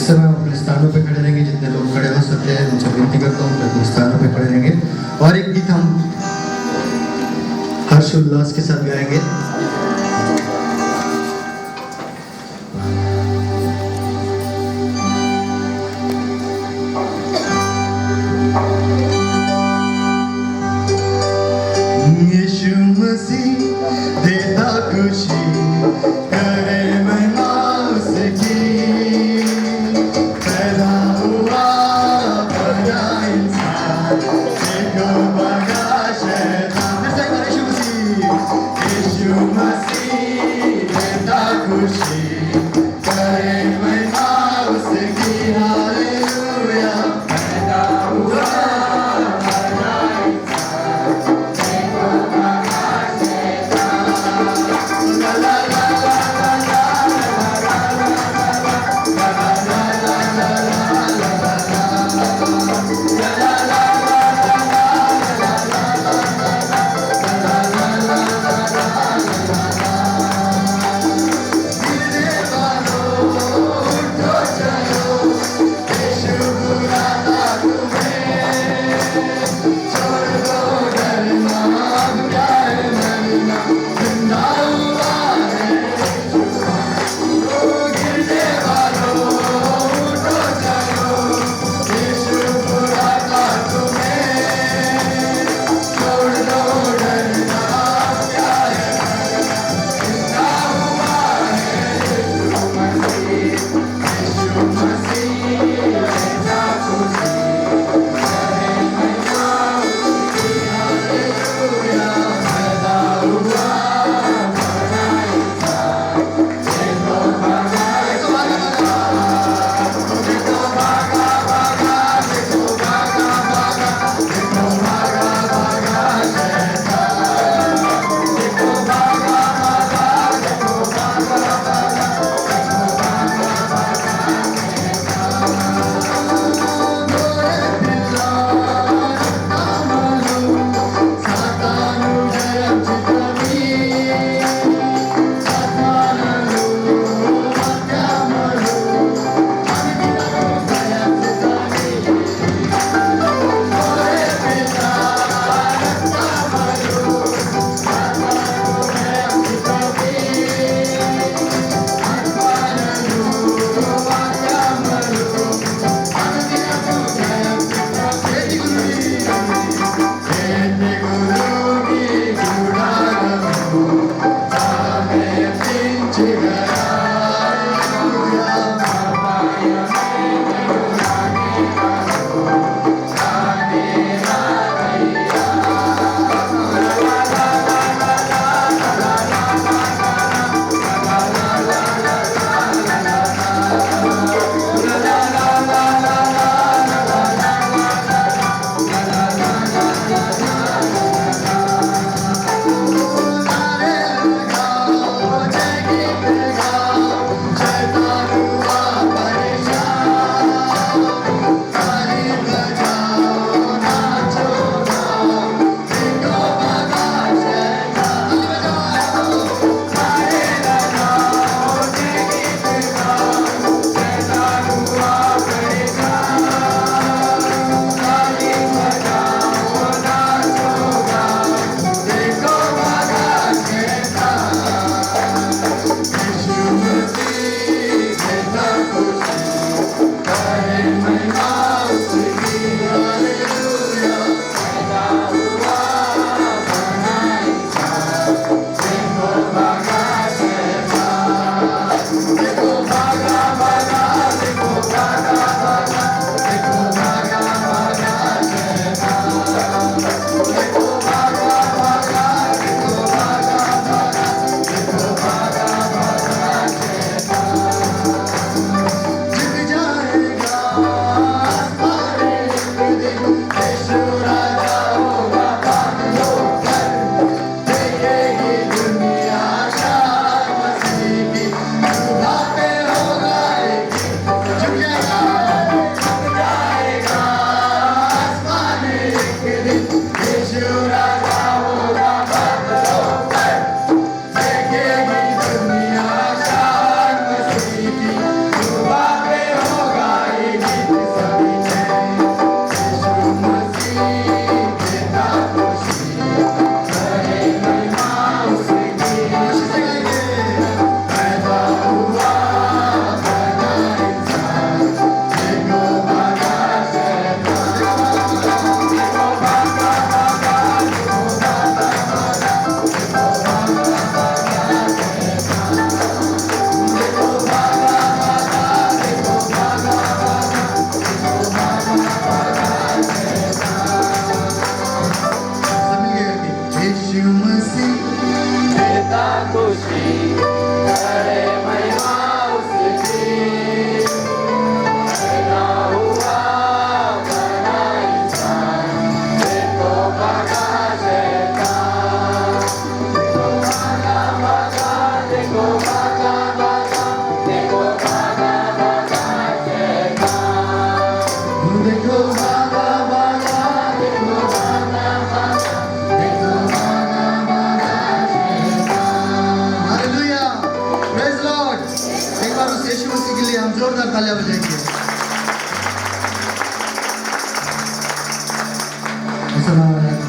इस समय हम अपने स्थानों पे खड़े रहेंगे, जितने लोग खड़े हो सकते हैं उनसे विनती करता हूँ कि अपने स्थानों पे खड़े रहेंगे और एक गीत हम हर्ष उल्लास के साथ गाएंगे। यीशु मसीह देता खुशी करे महिमा उसकी, पैदा हुआ बना इंसान देखो बना शैतान। फिर से एक बार यीशु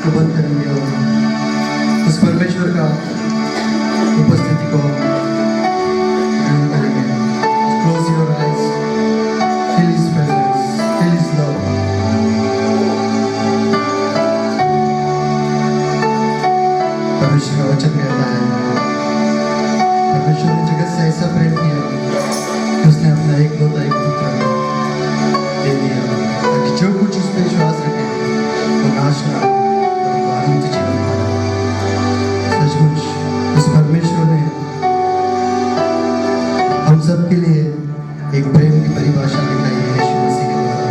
को बंद करेंगे और उस परमेश्वर का उपस्थिति को ग्रहण करेंगे। Close your eyes, feel His presence, feel His love. परमेश्वर का वचन कहता है, परमेश्वर ने जगत से ऐसा प्रेम किया कि उसने अपना एक पुत्र दे दिया, ताकि जो कुछ उस पर विश्वास रखे वो नाश ना हो, परंतु अनंत जीवन पाए। सचमुच उस परमेश्वर ने हम सब के लिए एक प्रेम की परिभाषा दिखाई है यीशु मसीह के द्वारा।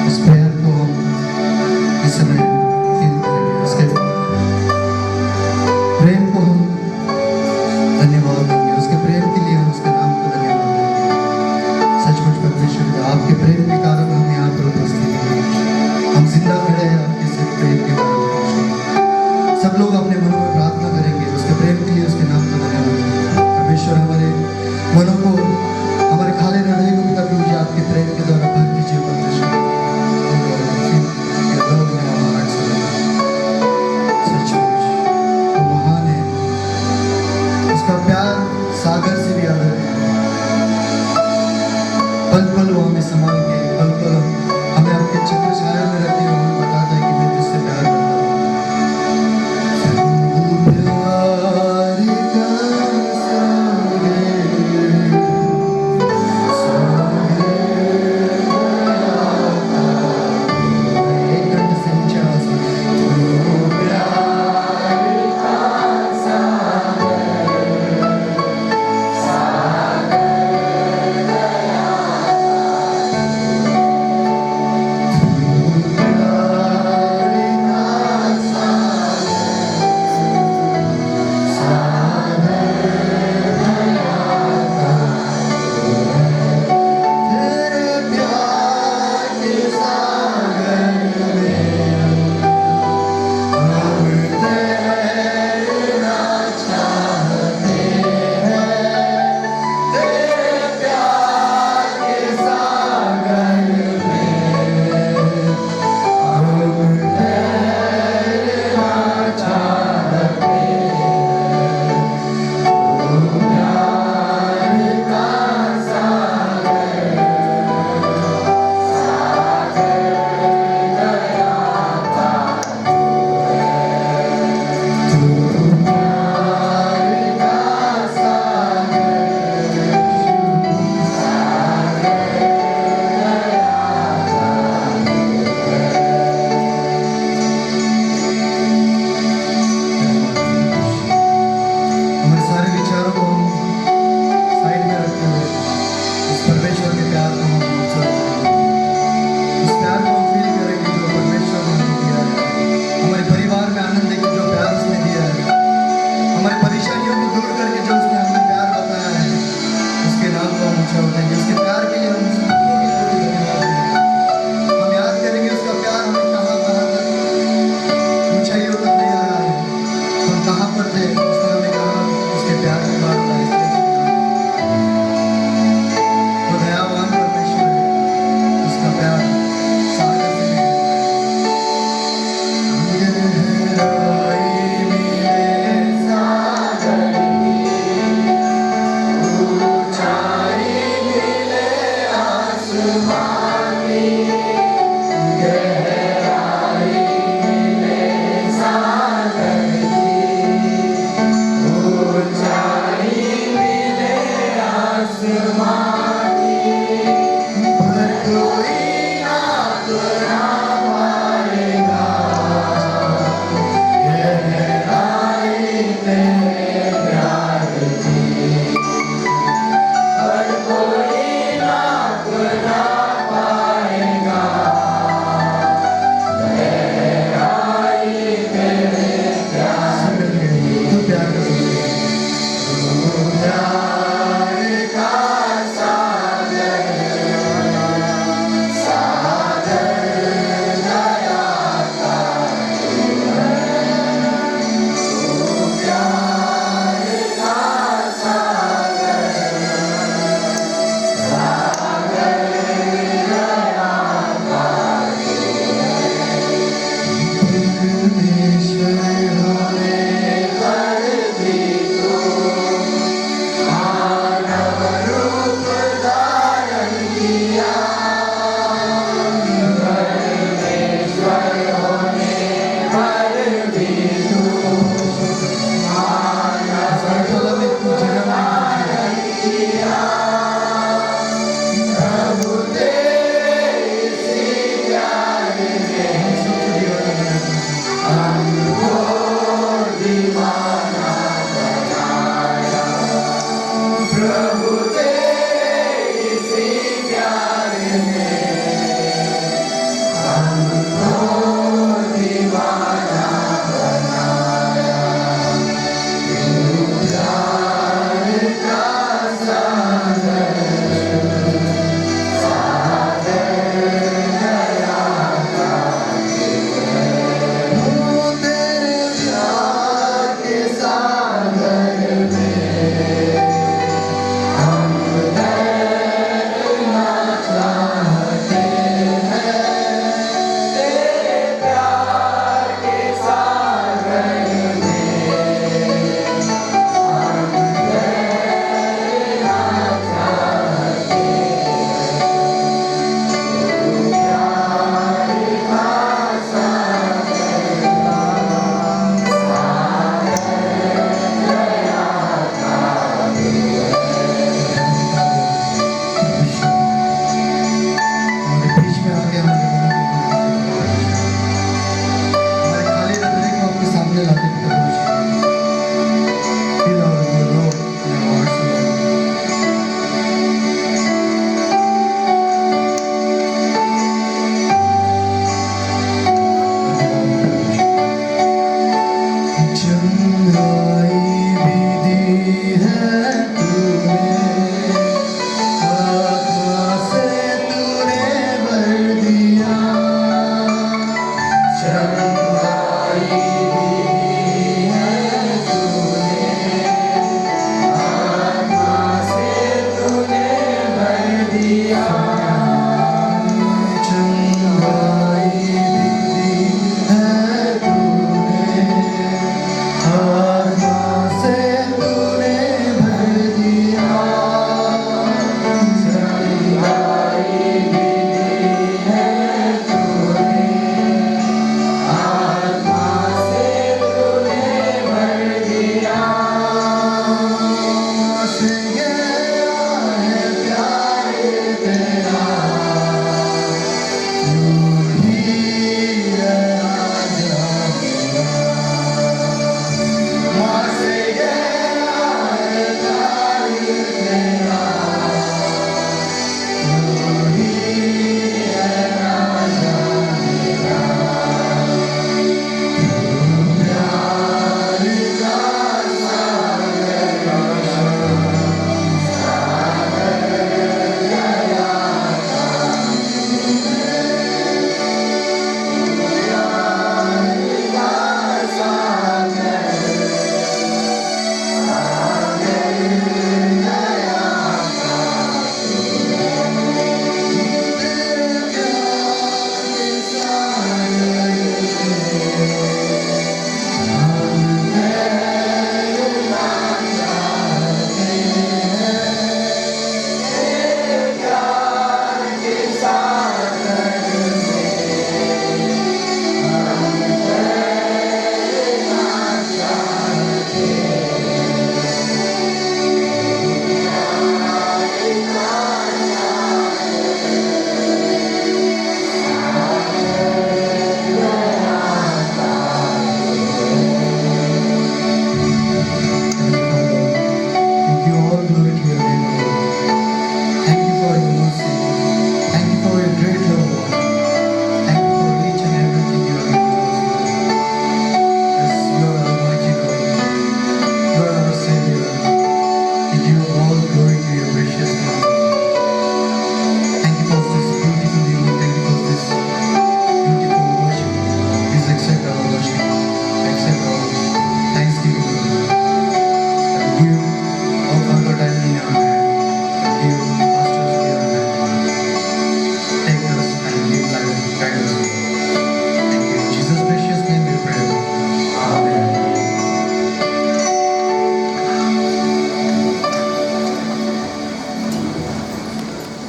उस प्यार को हम इस समय